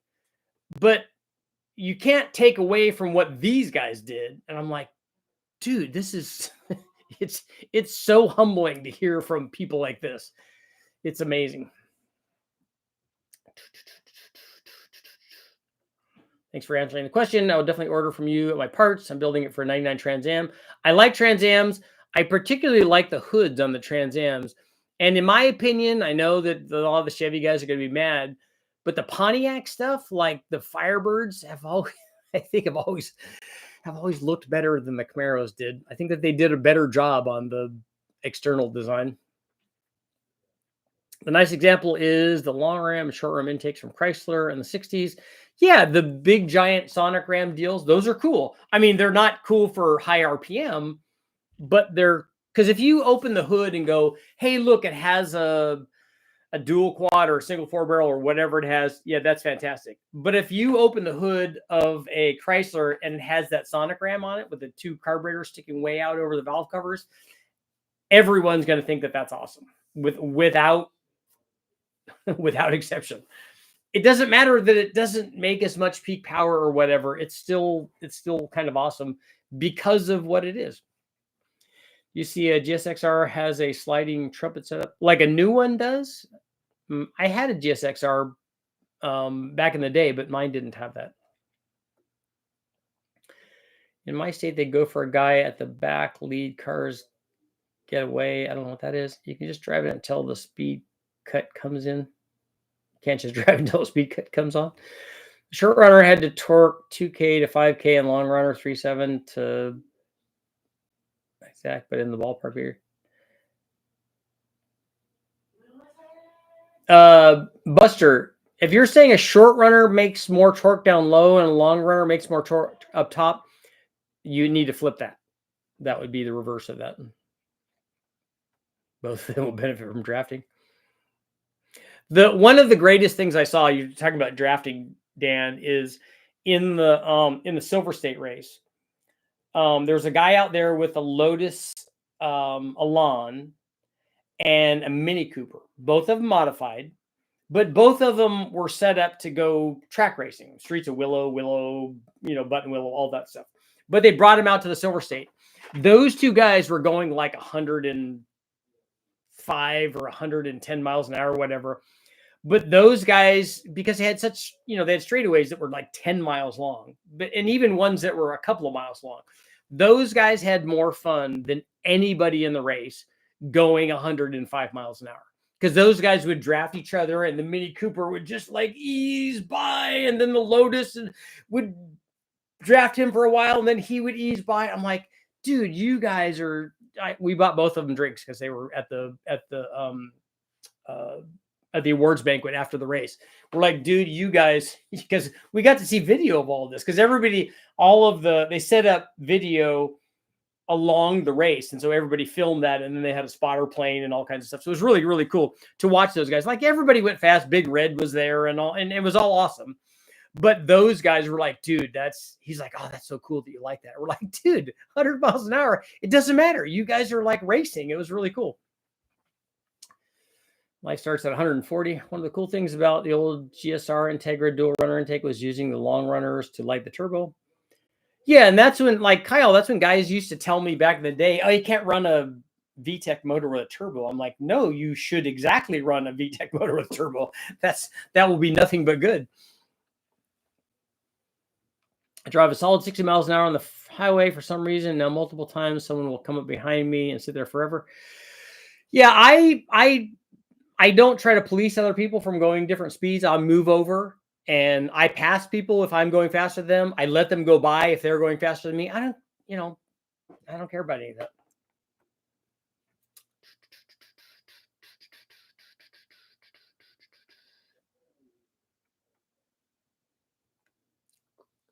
But you can't take away from what these guys did. And I'm like, dude, this is... It's so humbling to hear from people like this. It's amazing. Thanks for answering the question. I will definitely order from you at my parts. I'm building it for a 99 Trans Am. I like Trans Ams. I particularly like the hoods on the Trans Ams. And in my opinion, I know that a lot of the Chevy guys are going to be mad, but the Pontiac stuff, like the Firebirds, have always looked better than the Camaros did. I think that they did a better job on the external design. The nice example is the long ram and short ram intakes from Chrysler in the 60s. Yeah, the big giant Sonic Ram deals, those are cool. I mean, they're not cool for high RPM, but they're, because if you open the hood and go, hey, look, it has a dual quad or a single 4-barrel or whatever it has, yeah, that's fantastic. But if you open the hood of a Chrysler and it has that Sonic Ram on it with the 2 carburetors sticking way out over the valve covers, everyone's going to think that that's awesome without exception. It doesn't matter that it doesn't make as much peak power or whatever. It's still kind of awesome because of what it is. You see a GSXR has a sliding trumpet setup like a new one does. I had a GSXR back in the day, but mine didn't have that. In my state, they go for a guy at the back, lead cars get away. I don't know what that is. You can just drive it until the speed cut comes in. You can't just drive until the speed cut comes on. Short runner had to torque 2K to 5K and long runner 3.7 to exact, but in the ballpark here. Buster, if you're saying a short runner makes more torque down low and a long runner makes more torque up top, you need to flip that. That would be the reverse of that. Both of them will benefit from drafting. One of the greatest things I saw, you're talking about drafting, Dan, is in the Silver State race. There's a guy out there with a Lotus Elan and a Mini Cooper, both of them modified, but both of them were set up to go track racing, Streets of Willow, Button Willow, all that stuff. But they brought him out to the Silver State. Those two guys were going like 105 or 110 miles an hour, whatever. But those guys, because they had such, they had straightaways that were like 10 miles long, and even ones that were a couple of miles long. Those guys had more fun than anybody in the race going 105 miles an hour. Because those guys would draft each other, and the Mini Cooper would just like ease by, and then the Lotus would draft him for a while, and then he would ease by. I'm like, dude, you guys are. We bought both of them drinks because they were at the awards banquet after the race. We're like, dude, you guys, because we got to see video of all of this, because everybody, they set up video along the race, and so everybody filmed that, and then they had a spotter plane and all kinds of stuff. So it was really, really cool to watch those guys. Like, everybody went fast. Big Red was there and all, and it was all awesome. But those guys were like, dude, he's like, oh, that's so cool that you like that. We're like, dude, 100 miles an hour, it doesn't matter. You guys are like racing. It was really cool. Life starts at 140. One of the cool things about the old GSR Integra dual runner intake was using the long runners to light the turbo. Yeah, and that's when, like Kyle, that's when guys used to tell me back in the day, oh, you can't run a VTEC motor with a turbo. I'm like, no, you should exactly run a VTEC motor with a turbo. That will be nothing but good. I drive a solid 60 miles an hour on the highway for some reason. Now, multiple times, someone will come up behind me and sit there forever. Yeah, I don't try to police other people from going different speeds. I'll move over and I pass people if I'm going faster than them. I let them go by if they're going faster than me. I don't care about any of that.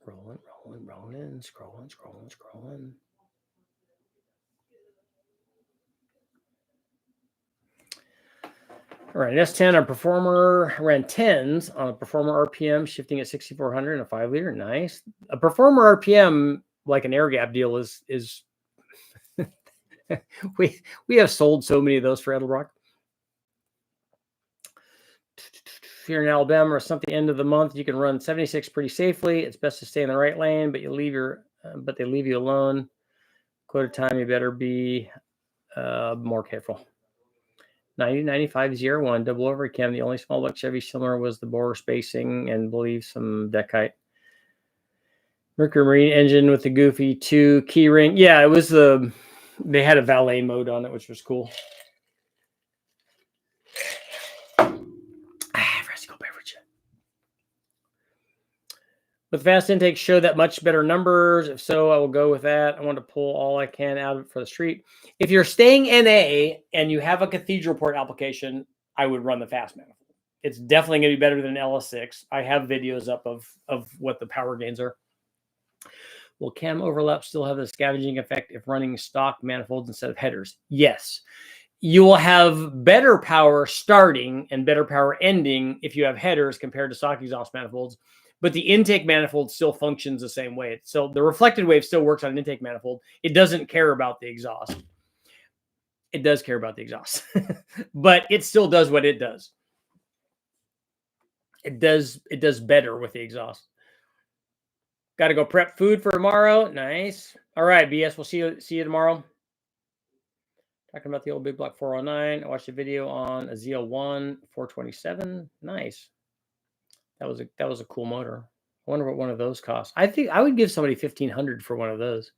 Rolling, scrolling. All right, S10, a Performer ran 10s on a Performer RPM, shifting at 6,400 in a 5-liter. Nice. A Performer RPM, like an air gap deal, is we have sold so many of those for Edelbrock. If you're in Alabama or something, end of the month, you can run 76 pretty safely. It's best to stay in the right lane, but they leave you alone. Quoted time, you better be more careful. 90-95-01 double over cam. The only small block Chevy similar was the bore spacing and believe some deck height. Mercury Marine engine with the goofy 2 key ring. Yeah, it was they had a valet mode on it, which was cool. With fast intake, show that much better numbers. If so, I will go with that. I want to pull all I can out of it for the street. If you're staying NA and you have a cathedral port application, I would run the fast manifold. It's definitely going to be better than LS6. I have videos up of what the power gains are. Will cam overlap still have the scavenging effect if running stock manifolds instead of headers? Yes. You will have better power starting and better power ending if you have headers compared to stock exhaust manifolds. But the intake manifold still functions the same way. So the reflected wave still works on an intake manifold. It doesn't care about the exhaust. It does care about the exhaust, but it still does what it does. It does better with the exhaust. Got to go prep food for tomorrow. Nice. All right, BS. We'll see you tomorrow. Talking about the old big block 409. I watched a video on a ZL1 427. Nice. That was a cool motor. I wonder what one of those costs. I think I would give somebody $1,500 for one of those.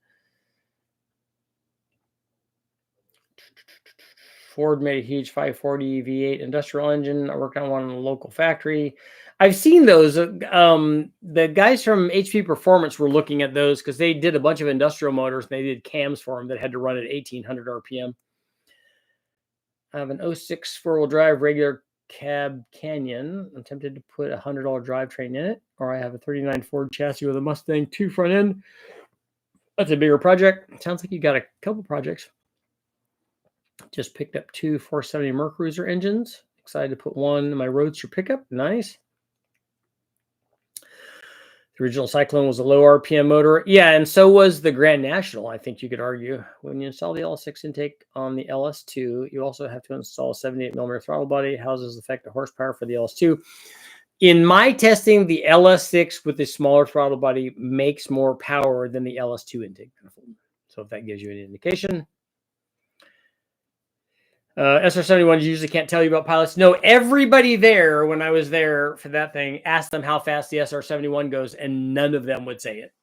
Ford made a huge 540 V8 industrial engine. I worked on one in a local factory. I've seen those. The guys from HP Performance were looking at those because they did a bunch of industrial motors. And they did cams for them that had to run at 1,800 RPM. I have an 06 four-wheel drive regular cab Canyon. I'm tempted to put a $100 drivetrain in it, or I have a 39 Ford chassis with a Mustang 2 front end. That's a bigger project. Sounds like you got a couple projects. Just picked up 2 470 Mercruiser engines. Excited to put one in my Roadster pickup. Nice. The original Cyclone was a low RPM motor. Yeah, and so was the Grand National, I think you could argue. When you install the LS6 intake on the LS2, you also have to install a 78mm throttle body. How does this affect the horsepower for the LS2? In my testing, the LS6 with the smaller throttle body makes more power than the LS2 intake manifold. So if that gives you an indication. SR71 usually can't tell you about pilots. No, everybody there, when I was there for that thing, asked them how fast the SR71 goes, and none of them would say it.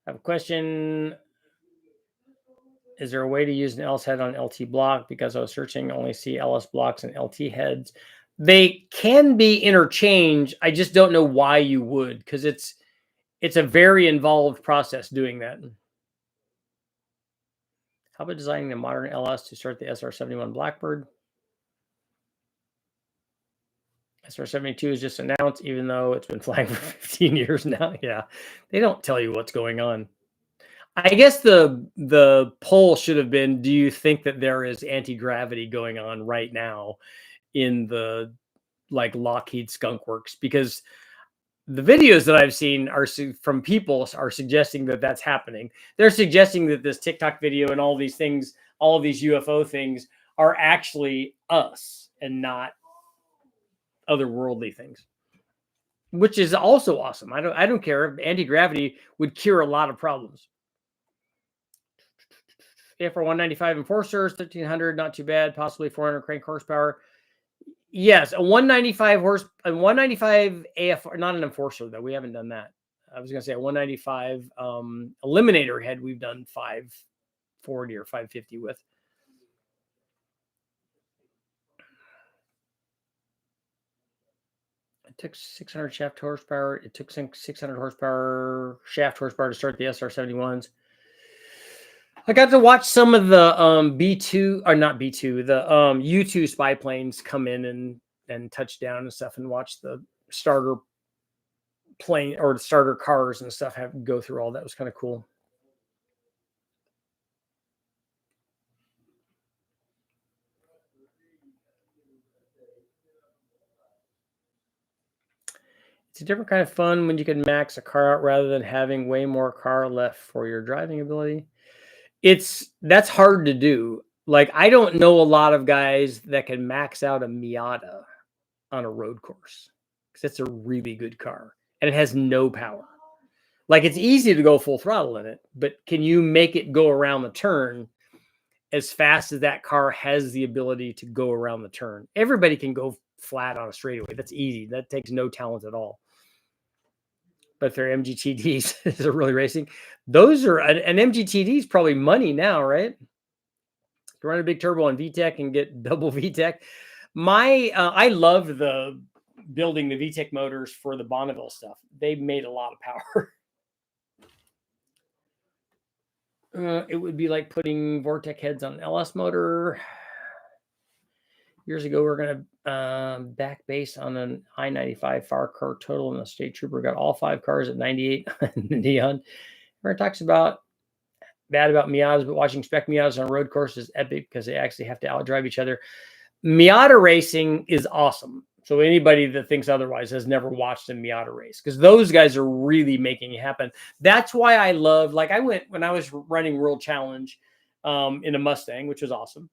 I have a question. Is there a way to use an LS head on LT block? Because I was searching, only see LS blocks and LT heads. They can be interchanged. I just don't know why you would, because it's a very involved process doing that. How about designing a modern LS to start the SR71 Blackbird? SR72 is just announced, even though it's been flying for 15 years now. Yeah, they don't tell you what's going on. I guess the poll should have been, do you think that there is anti-gravity going on right now in the like Lockheed Skunk Works? Because the videos that I've seen are from people are suggesting that that's happening. They're suggesting that this TikTok video and all these things, all of these UFO things are actually us and not otherworldly things, which is also awesome. I don't care. Anti-gravity would cure a lot of problems. AFR 195 Enforcers, 1300, not too bad. Possibly 400 crank horsepower. Yes, a 195 AFR, not an Enforcer though. We haven't done that. I was gonna say a 195 Eliminator head. We've done 540 or 550 with. It took 600 shaft horsepower. It took 600 horsepower shaft horsepower to start the SR71s. I got to watch some of the B2 or not B2, the U2 spy planes come in and touch down and stuff, and watch the starter plane or the starter cars and stuff have go through all that. It was kind of cool. It's a different kind of fun when you can max a car out rather than having way more car left for your driving ability. That's hard to do. Like, I don't know a lot of guys that can max out a Miata on a road course, because it's a really good car and it has no power. Like, it's easy to go full throttle in it, but can you make it go around the turn as fast as that car has the ability to go around the turn? Everybody can go flat on a straightaway. That's easy. That takes no talent at all. But if they're MGTDs, they're really racing. Those are an MGTD is probably money now, right? To run a big turbo on VTEC and get double VTEC. I loved the building the VTEC motors for the Bonneville stuff. They made a lot of power. It would be like putting Vortec heads on an LS motor. Years ago, we were going to back base on an I-95 far car total, and the state trooper got all 5 cars at 98 Neon. Where it talks about bad about Miatas, but watching spec Miatas on road course is epic because they actually have to outdrive each other. Miata racing is awesome. So anybody that thinks otherwise has never watched a Miata race, because those guys are really making it happen. That's why I love, like, I went when I was running World Challenge in a Mustang, which was awesome.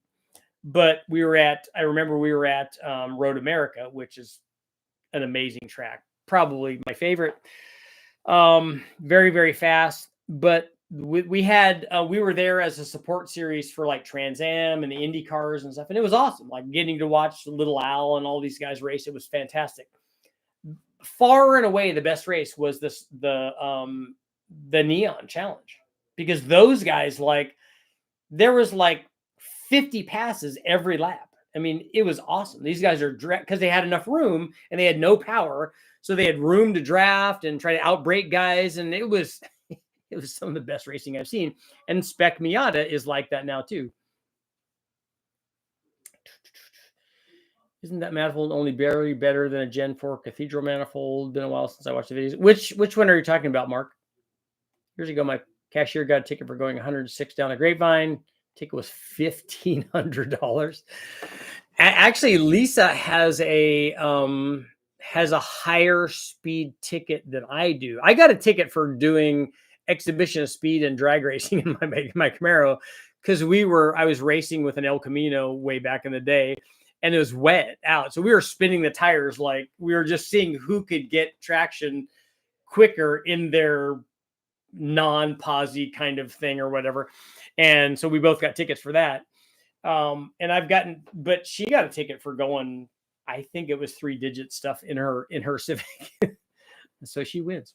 But I remember we were at Road America, which is an amazing track, probably my favorite. Very, very fast. But we were there as a support series for like Trans Am and the Indy cars and stuff. And it was awesome. Like, getting to watch Little Al and all these guys race. It was fantastic. Far and away, the best race was the Neon Challenge, because those guys, like, there was like 50 passes every lap. I mean, it was awesome. These guys are because they had enough room and they had no power. So they had room to draft and try to outbrake guys. And it was some of the best racing I've seen. And spec Miata is like that now too. Isn't that manifold only barely better than a Gen 4 Cathedral manifold? Been a while since I watched the videos. Which one are you talking about, Mark? Years ago, my cashier got a ticket for going 106 down the Grapevine. Ticket was $1,500. Actually, Lisa has a higher speed ticket than I do. I got a ticket for doing exhibition of speed and drag racing in my Camaro, because I was racing with an El Camino way back in the day, and it was wet out. So we were spinning the tires, like we were just seeing who could get traction quicker in their non-posy kind of thing or whatever. And so we both got tickets for that. And but she got a ticket for going, I think it was 3-digit stuff in her Civic. So she wins.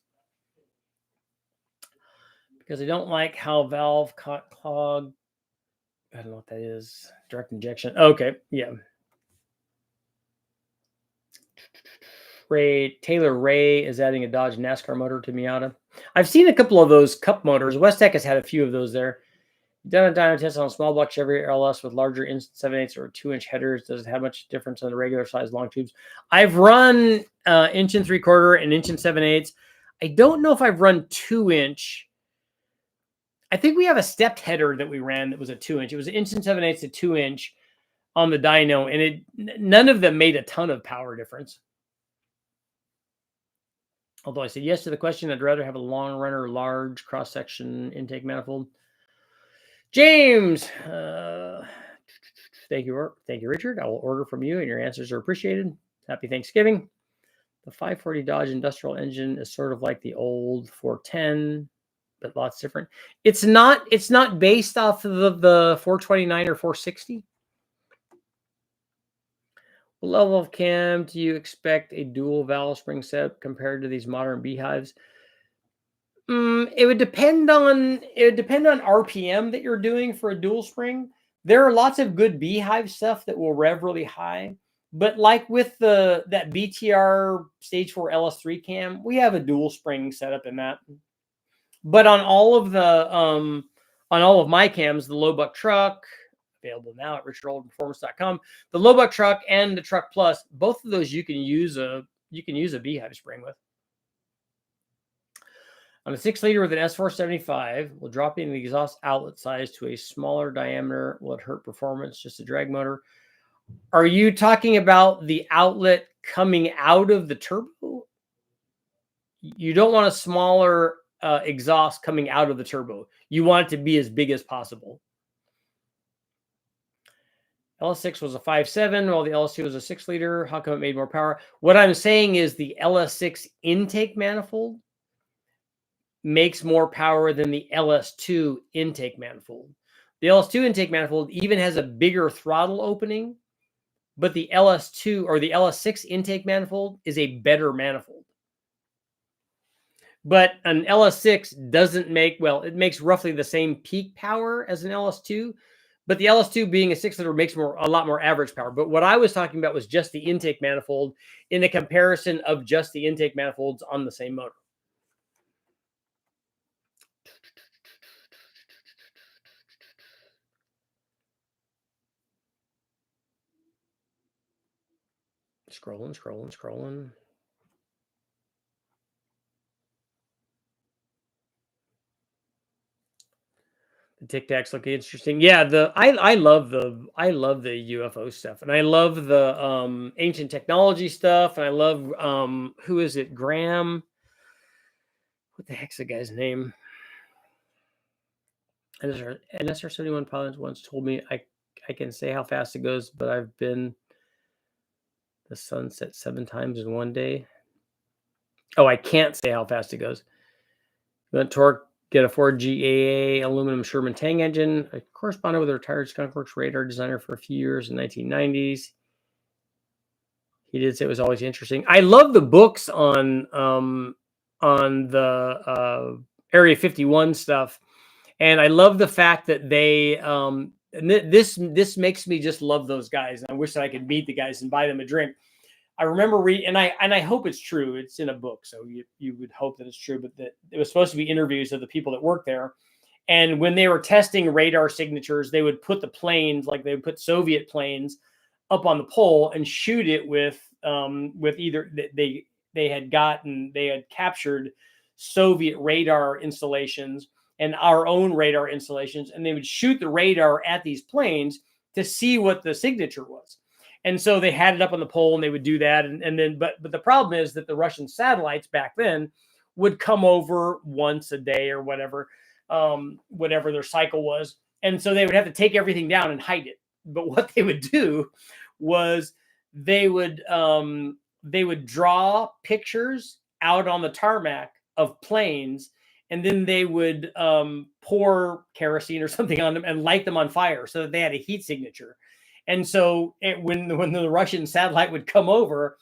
Because I don't like how valve clog. I don't know what that is. Direct injection. Okay, yeah. Taylor Ray is adding a Dodge NASCAR motor to Miata. I've seen a couple of those cup motors. West Tech has had a few of those there. Done a dyno test on a small block Chevy LS with larger 7/8 or 2-inch headers. Does it have much difference on the regular size long tubes? I've run 1 3/4 and 1 7/8. I don't know if I've run 2-inch. I think we have a stepped header that we ran that was a 2-inch. It was 1 7/8 to 2-inch on the dyno, and none of them made a ton of power difference. Although I said yes to the question, I'd rather have a long runner, large cross-section intake manifold. James, thank you, Richard. I will order from you, and your answers are appreciated. Happy Thanksgiving. The 540 Dodge industrial engine is sort of like the old 410, but lots different. It's not based off of the 429 or 460. What level of cam do you expect a dual valve spring setup compared to these modern beehives? It would depend on RPM that you're doing for a dual spring. There are lots of good beehive stuff that will rev really high, but like with that BTR Stage 4 LS3 cam, we have a dual spring setup in that. But on all of my cams, the low buck truck, available now at richardoldperformance.com, the low buck truck and the truck plus, both of those you can use a beehive spring with. On a 6-liter with an S475, will dropping the exhaust outlet size to a smaller diameter, will it hurt performance? Just a drag motor. Are you talking about the outlet coming out of the turbo? You don't want a smaller exhaust coming out of the turbo. You want it to be as big as possible. LS6 was a 5.7, while the LS2 was a 6-liter. How come it made more power? What I'm saying is the LS6 intake manifold makes more power than the LS2 intake manifold. The LS2 intake manifold even has a bigger throttle opening, but the LS2 or the LS6 intake manifold is a better manifold. But an LS6 doesn't make, well, it makes roughly the same peak power as an LS2, but the LS2 being a 6-liter makes a lot more average power. But what I was talking about was just the intake manifold in a comparison of just the intake manifolds on the same motor. Scrolling. The Tic Tacs look interesting. Yeah, I love the UFO stuff, and I love the ancient technology stuff, and I love who is it? Graham. What the heck's the guy's name? NSR71 pilots once told me I can say how fast it goes, but I've been the sunset 7 times in one day. Oh, I can't say how fast it goes. The torque, get a Ford GAA aluminum Sherman Tang engine. I corresponded with a retired Skunk Works radar designer for a few years in the 1990s. He did say it was always interesting. I love the books on the Area 51 stuff, and I love the fact that they this makes me just love those guys. I wish that I could meet the guys and buy them a drink. I remember reading, and I hope it's true. It's in a book, so you would hope that it's true. But that it was supposed to be interviews of the people that work there, and when they were testing radar signatures, they would put the planes, like they would put Soviet planes, up on the pole and shoot it with either they had captured Soviet radar installations and our own radar installations, and they would shoot the radar at these planes to see what the signature was. And so they had it up on the pole, and they would do that. And then, but the problem is that the Russian satellites back then would come over once a day or whatever their cycle was. And so they would have to take everything down and hide it. But what they would do was they would draw pictures out on the tarmac of planes, and then they would pour kerosene or something on them and light them on fire so that they had a heat signature. And so when the Russian satellite would come over,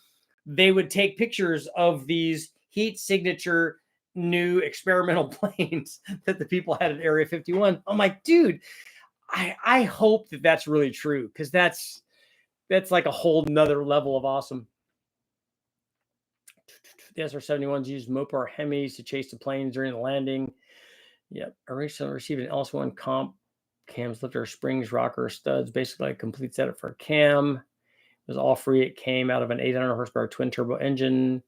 they would take pictures of these heat signature new experimental planes that the people had at Area 51. I'm like, dude, I hope that that's really true, because that's like a whole nother level of awesome. The SR-71s used Mopar Hemis to chase the planes during the landing. Yep. Originally received an LS1 comp, cams, lifter, springs, rocker, studs, basically a complete setup for a cam. It was all free. It came out of an 800 horsepower twin turbo engine.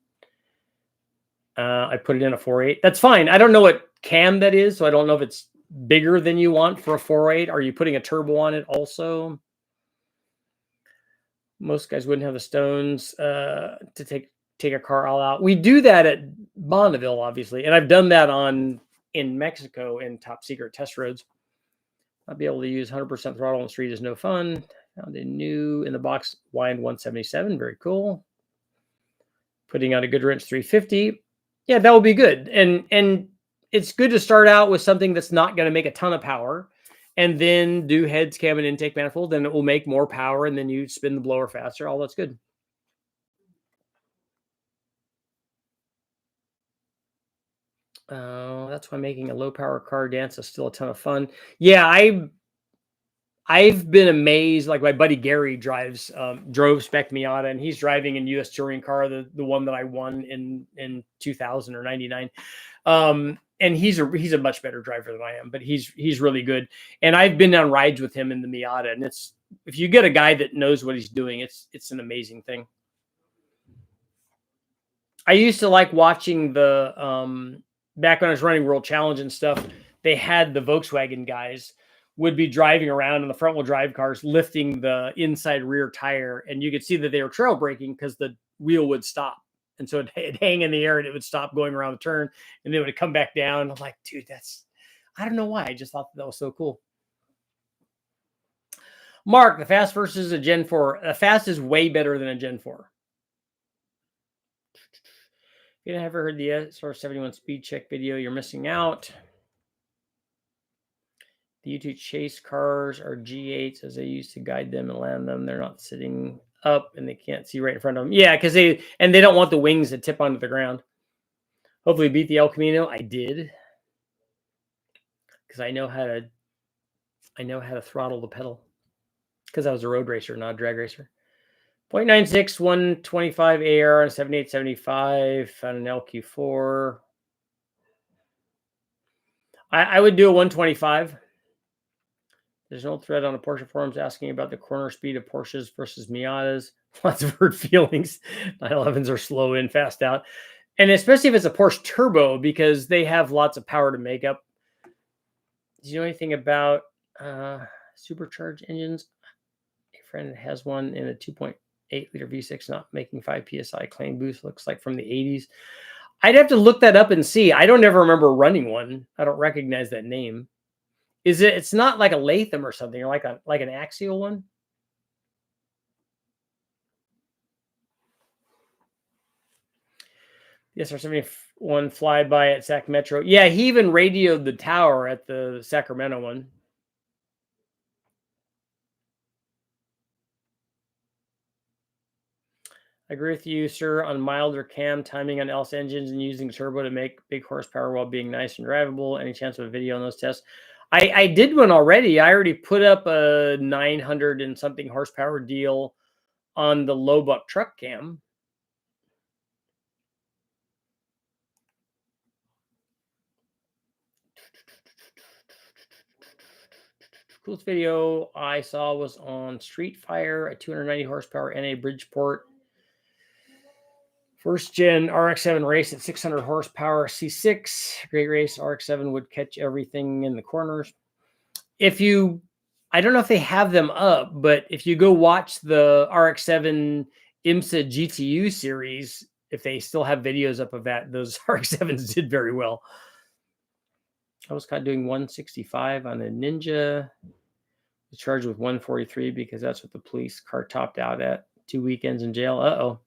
I put it in a 4.8. That's fine. I don't know what cam that is, so I don't know if it's bigger than you want for a 4.8. Are you putting a turbo on it also? Most guys wouldn't have the stones to take a car all out. We do that at Bonneville, obviously, and I've done that in Mexico in top secret test roads. I'll be able to use 100% throttle on the street is no fun. Found a new in the box Wind 177. Very cool. Putting on a Goodwrench 350. Yeah, that will be good. And it's good to start out with something that's not going to make a ton of power, and then do heads, cam, and intake manifold. Then it will make more power, and then you spin the blower faster. All that's good. That's why making a low power car dance is still a ton of fun. Yeah, I've been amazed. Like my buddy Gary drove spec Miata, and he's driving in US touring car, the one that I won in 2000 or 99. And he's a much better driver than I am, but he's really good. And I've been on rides with him in the Miata, and if you get a guy that knows what he's doing, it's an amazing thing. I used to like watching the back when I was running World Challenge and stuff. They had the Volkswagen guys would be driving around in the front wheel drive cars, lifting the inside rear tire, and you could see that they were trail braking because the wheel would stop, and so it'd hang in the air and it would stop going around the turn, and then it would come back down. I'm like, dude, I don't know why. I just thought that was so cool. Mark, the Fast versus a Gen 4. The Fast is way better than a Gen 4. If you haven't heard the SR-71 speed check video, you're missing out. The YouTube chase cars are G8s as they use to guide them and land them. They're not sitting up and they can't see right in front of them. Yeah, because they don't want the wings to tip onto the ground. Hopefully beat the El Camino. I did. Because I know how to throttle the pedal. Because I was a road racer, not a drag racer. 0.96, 125 AR on 7875 on an LQ4. I would do a 125. There's no thread on the Porsche forums asking about the corner speed of Porsches versus Miatas. Lots of hurt feelings. 911s are slow in, fast out. And especially if it's a Porsche turbo, because they have lots of power to make up. Do you know anything about supercharged engines? A friend has one in a 2.8 liter V6, not making 5 PSI. Claim boost looks like from the 80s. I'd have to look that up and see. I don't ever remember running one. I don't recognize that name. It's not like a Latham or something, or like an axial one? Yes, there's 71 flyby at Sac Metro. Yeah, he even radioed the tower at the Sacramento one. I agree with you, sir, on milder cam timing on ELS engines and using turbo to make big horsepower while being nice and drivable. Any chance of a video on those tests? I did one already. I already put up a 900 and something horsepower deal on the low buck truck cam. Coolest video I saw was on Street Fire, a 290 horsepower NA Bridgeport. First gen RX-7 race at 600 horsepower C6. Great race. RX-7 would catch everything in the corners. I don't know if they have them up, but if you go watch the RX-7 IMSA GTU series, if they still have videos up of that, those RX-7s did very well. I was caught doing 165 on a Ninja. Charged with 143 because that's what the police car topped out at. 2 weekends in jail. Uh-oh.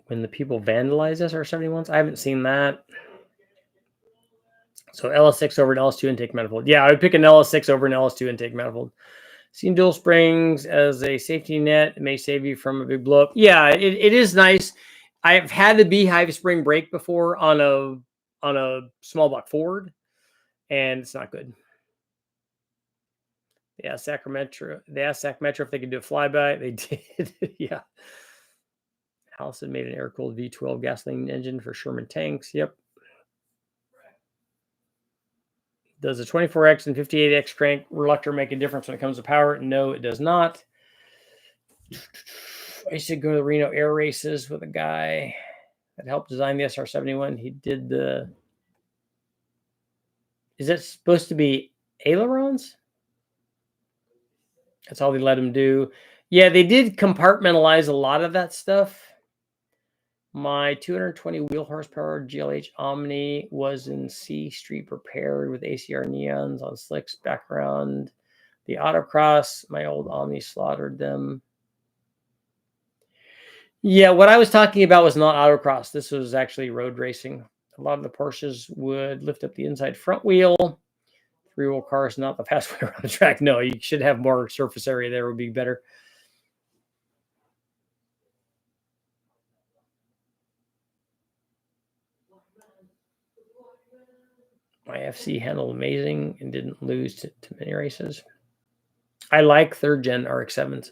when the people vandalize SR71s. I haven't seen that. So LS6 over an LS2 intake manifold. Yeah, I would pick an LS6 over an LS2 intake manifold. Seen dual springs as a safety net. It may save you from a big blow up. Yeah, it is nice. I've had the beehive spring break before on a small block Ford, and it's not good. They asked Sacramento if they could do a flyby. They did. Yeah. Allison made an air-cooled V12 gasoline engine for Sherman tanks. Yep. Does a 24X and 58X crank reluctor make a difference when it comes to power? No, it does not. I used to go to the Reno air races with a guy that helped design the SR71. He did the... Is that supposed to be ailerons? That's all they let him do. Yeah, they did compartmentalize a lot of that stuff. My 220 wheel horsepower GLH Omni was in C Street prepared with ACR neons on slicks background. The autocross, my old Omni slaughtered them. Yeah, what I was talking about was not autocross. This was actually road racing. A lot of the Porsches would lift up the inside front wheel. Three-wheel cars, not the fast way around the track. No, you should have more surface area there, would be better. My FC handled amazing and didn't lose to many races. I like third-gen RX-7s.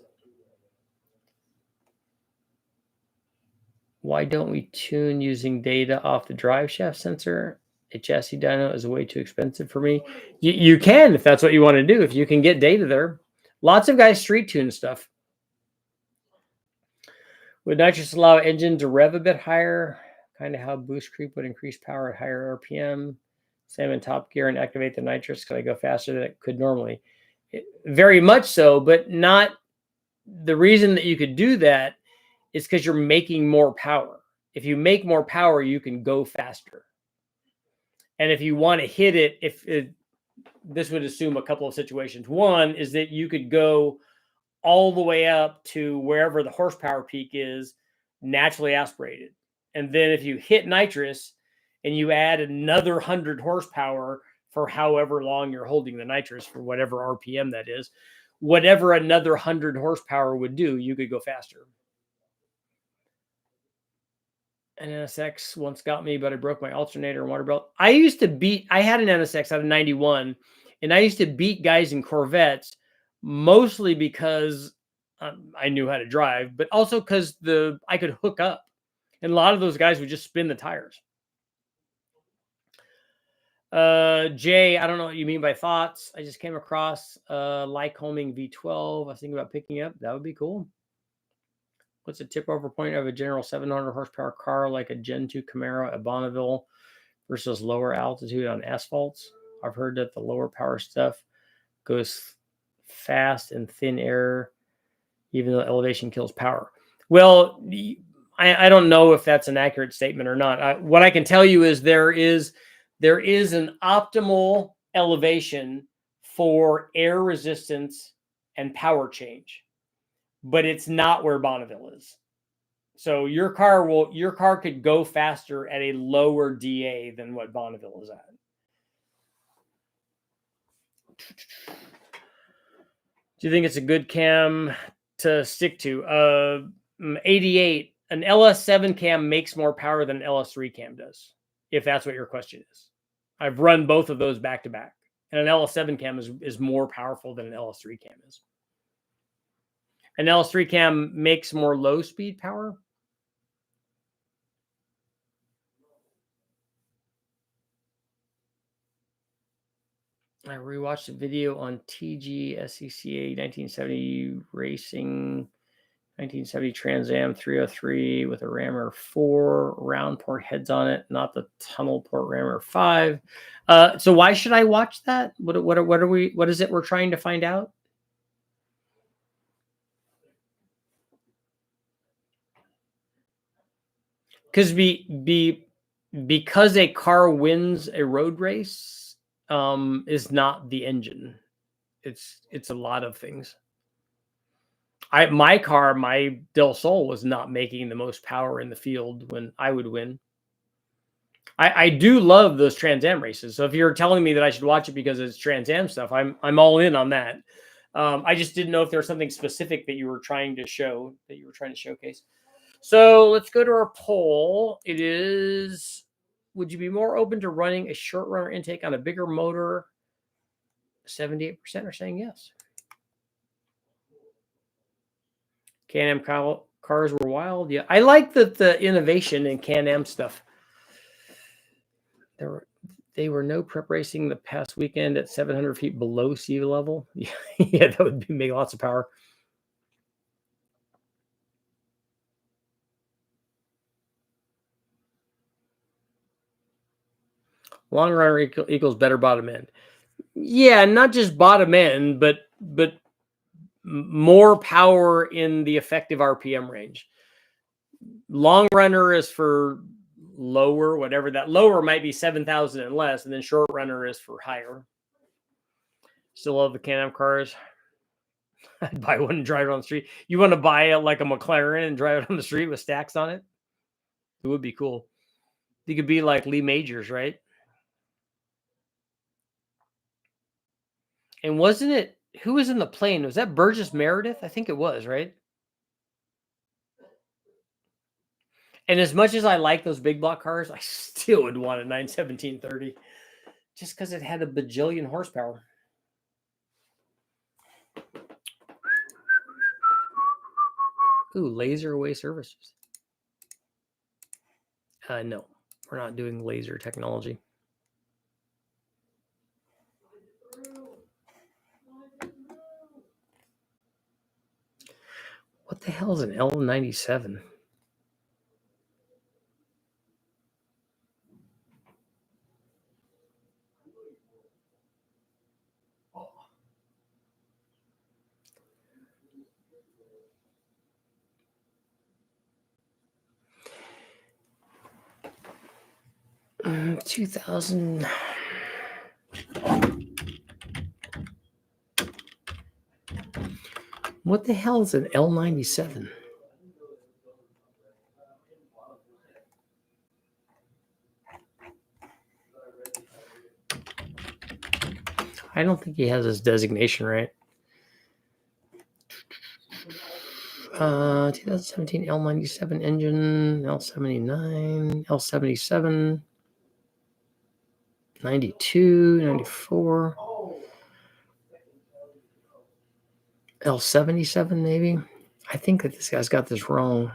Why don't we tune using data off the drive shaft sensor? A chassis dyno is way too expensive for me. You can, if that's what you want to do, if you can get data there. Lots of guys street tune stuff. Would nitrous allow engine to rev a bit higher? Kind of how boost creep would increase power at higher RPM. Same in top gear and activate the nitrous. Could I go faster than it could normally? Very much so, but not. The reason that you could do that is because you're making more power. If you make more power, you can go faster. And if you want to hit it, this would assume a couple of situations. One is that you could go all the way up to wherever the horsepower peak is, naturally aspirated. And then if you hit nitrous and you add another 100 horsepower for however long you're holding the nitrous, for whatever RPM that is, whatever another 100 horsepower would do, you could go faster. An NSX once got me, but I broke my alternator and water belt. I had an NSX out of 91, and I used to beat guys in Corvettes, mostly because I knew how to drive, but also because I could hook up. And a lot of those guys would just spin the tires. Jay, I don't know what you mean by thoughts. I just came across Lycoming V12. I was thinking about picking up. That would be cool. What's the tip over point of a general 700 horsepower car like a Gen 2 Camaro at Bonneville versus lower altitude on asphalts? I've heard that the lower power stuff goes fast in thin air, even though elevation kills power. Well, I don't know if that's an accurate statement or not. What I can tell you is there is an optimal elevation for air resistance and power change, but it's not where Bonneville is. So your car could go faster at a lower DA than what Bonneville is at. Do you think it's a good cam to stick to? 88. An LS7 cam makes more power than an LS3 cam does, if that's what your question is. I've run both of those back to back, and an LS7 cam is more powerful than an LS3 cam is. An LS3 cam makes more low speed power. I rewatched a video on TG SCCA 1970 racing, 1970 Trans Am 303 with a Rammer 4 round port heads on it, not the tunnel port Rammer 5. So why should I watch that? What is it we're trying to find out? Because because a car wins a road race is not the engine. It's a lot of things. My car, my Del Sol was not making the most power in the field when I would win. I do love those Trans Am races. So if you're telling me that I should watch it because it's Trans Am stuff, I'm all in on that. I just didn't know if there was something specific that you were trying to show, that you were trying to showcase. So let's go to our poll. It is, would you be more open to running a short runner intake on a bigger motor? 78% are saying yes. Can-Am cars were wild. Yeah, I like the innovation in Can-Am stuff. They were no prep racing the past weekend at 700 feet below sea level. Yeah, yeah, that would make lots of power. Long runner equals better bottom end. Yeah, not just bottom end, but more power in the effective RPM range. Long runner is for lower, whatever that lower might be 7,000 and less, and then short runner is for higher. Still love the Can-Am cars. I'd buy one and drive it on the street. You want to buy it like a McLaren and drive it on the street with stacks on it? It would be cool. You could be like Lee Majors, right? And wasn't it, who was in the plane? Was that Burgess Meredith? I think it was, right? And as much as I like those big block cars, I still would want a 91730 just because it had a bajillion horsepower. Ooh, laser away services. No, we're not doing laser technology. What the hell is an L97? Oh, 2000. What the hell is an L97? I don't think he has his designation right. 2017 L97 engine, L79, L77, 92, 94, L77 maybe. I think that this guy's got this wrong.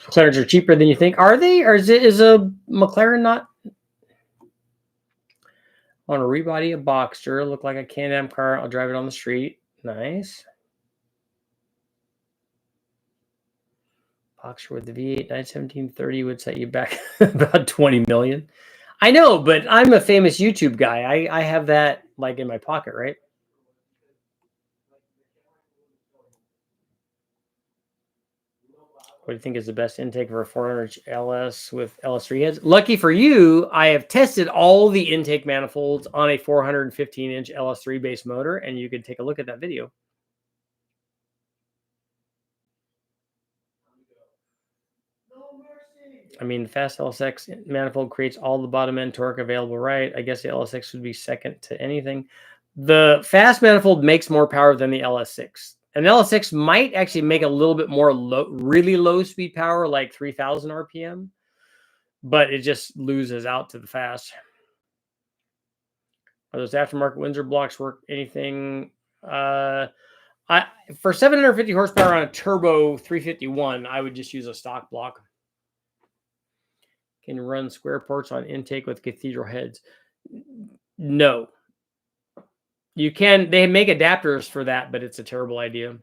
McLarens are cheaper than you think. Are they? Or is a McLaren not? On a rebody, a Boxster, look like a Can-Am car. I'll drive it on the street. Nice. Boxster with the V8 91730 would set you back about 20 million. I know, but I'm a famous YouTube guy. I have that like in my pocket, right? What do you think is the best intake for a 400 LS with LS3 heads? Lucky for you, I have tested all the intake manifolds on a 415-inch LS3 base motor, and you can take a look at that video. I mean, the fast LSX manifold creates all the bottom end torque available, right? I guess the LSX would be second to anything. The fast manifold makes more power than the LS6. An LS6 might actually make a little bit more really low speed power, like 3,000 RPM, but it just loses out to the fast. Are those aftermarket Windsor blocks work anything? For 750 horsepower on a turbo 351, I would just use a stock block. Can run square ports on intake with cathedral heads? No. You can. They make adapters for that, but it's a terrible idea.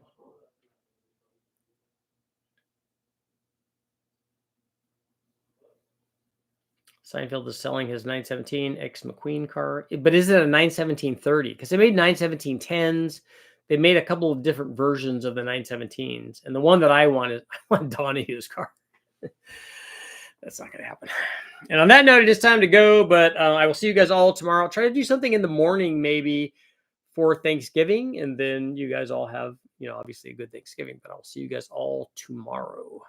Seinfeld is selling his 917 X McQueen car. But is it a 917-30? Because they made 917-10s. They made a couple of different versions of the 917s. And the one that I want is I want Donahue's car. That's not going to happen. And on that note, it is time to go. But I will see you guys all tomorrow. I'll try to do something in the morning maybe for Thanksgiving. And then you guys all have, obviously a good Thanksgiving. But I'll see you guys all tomorrow.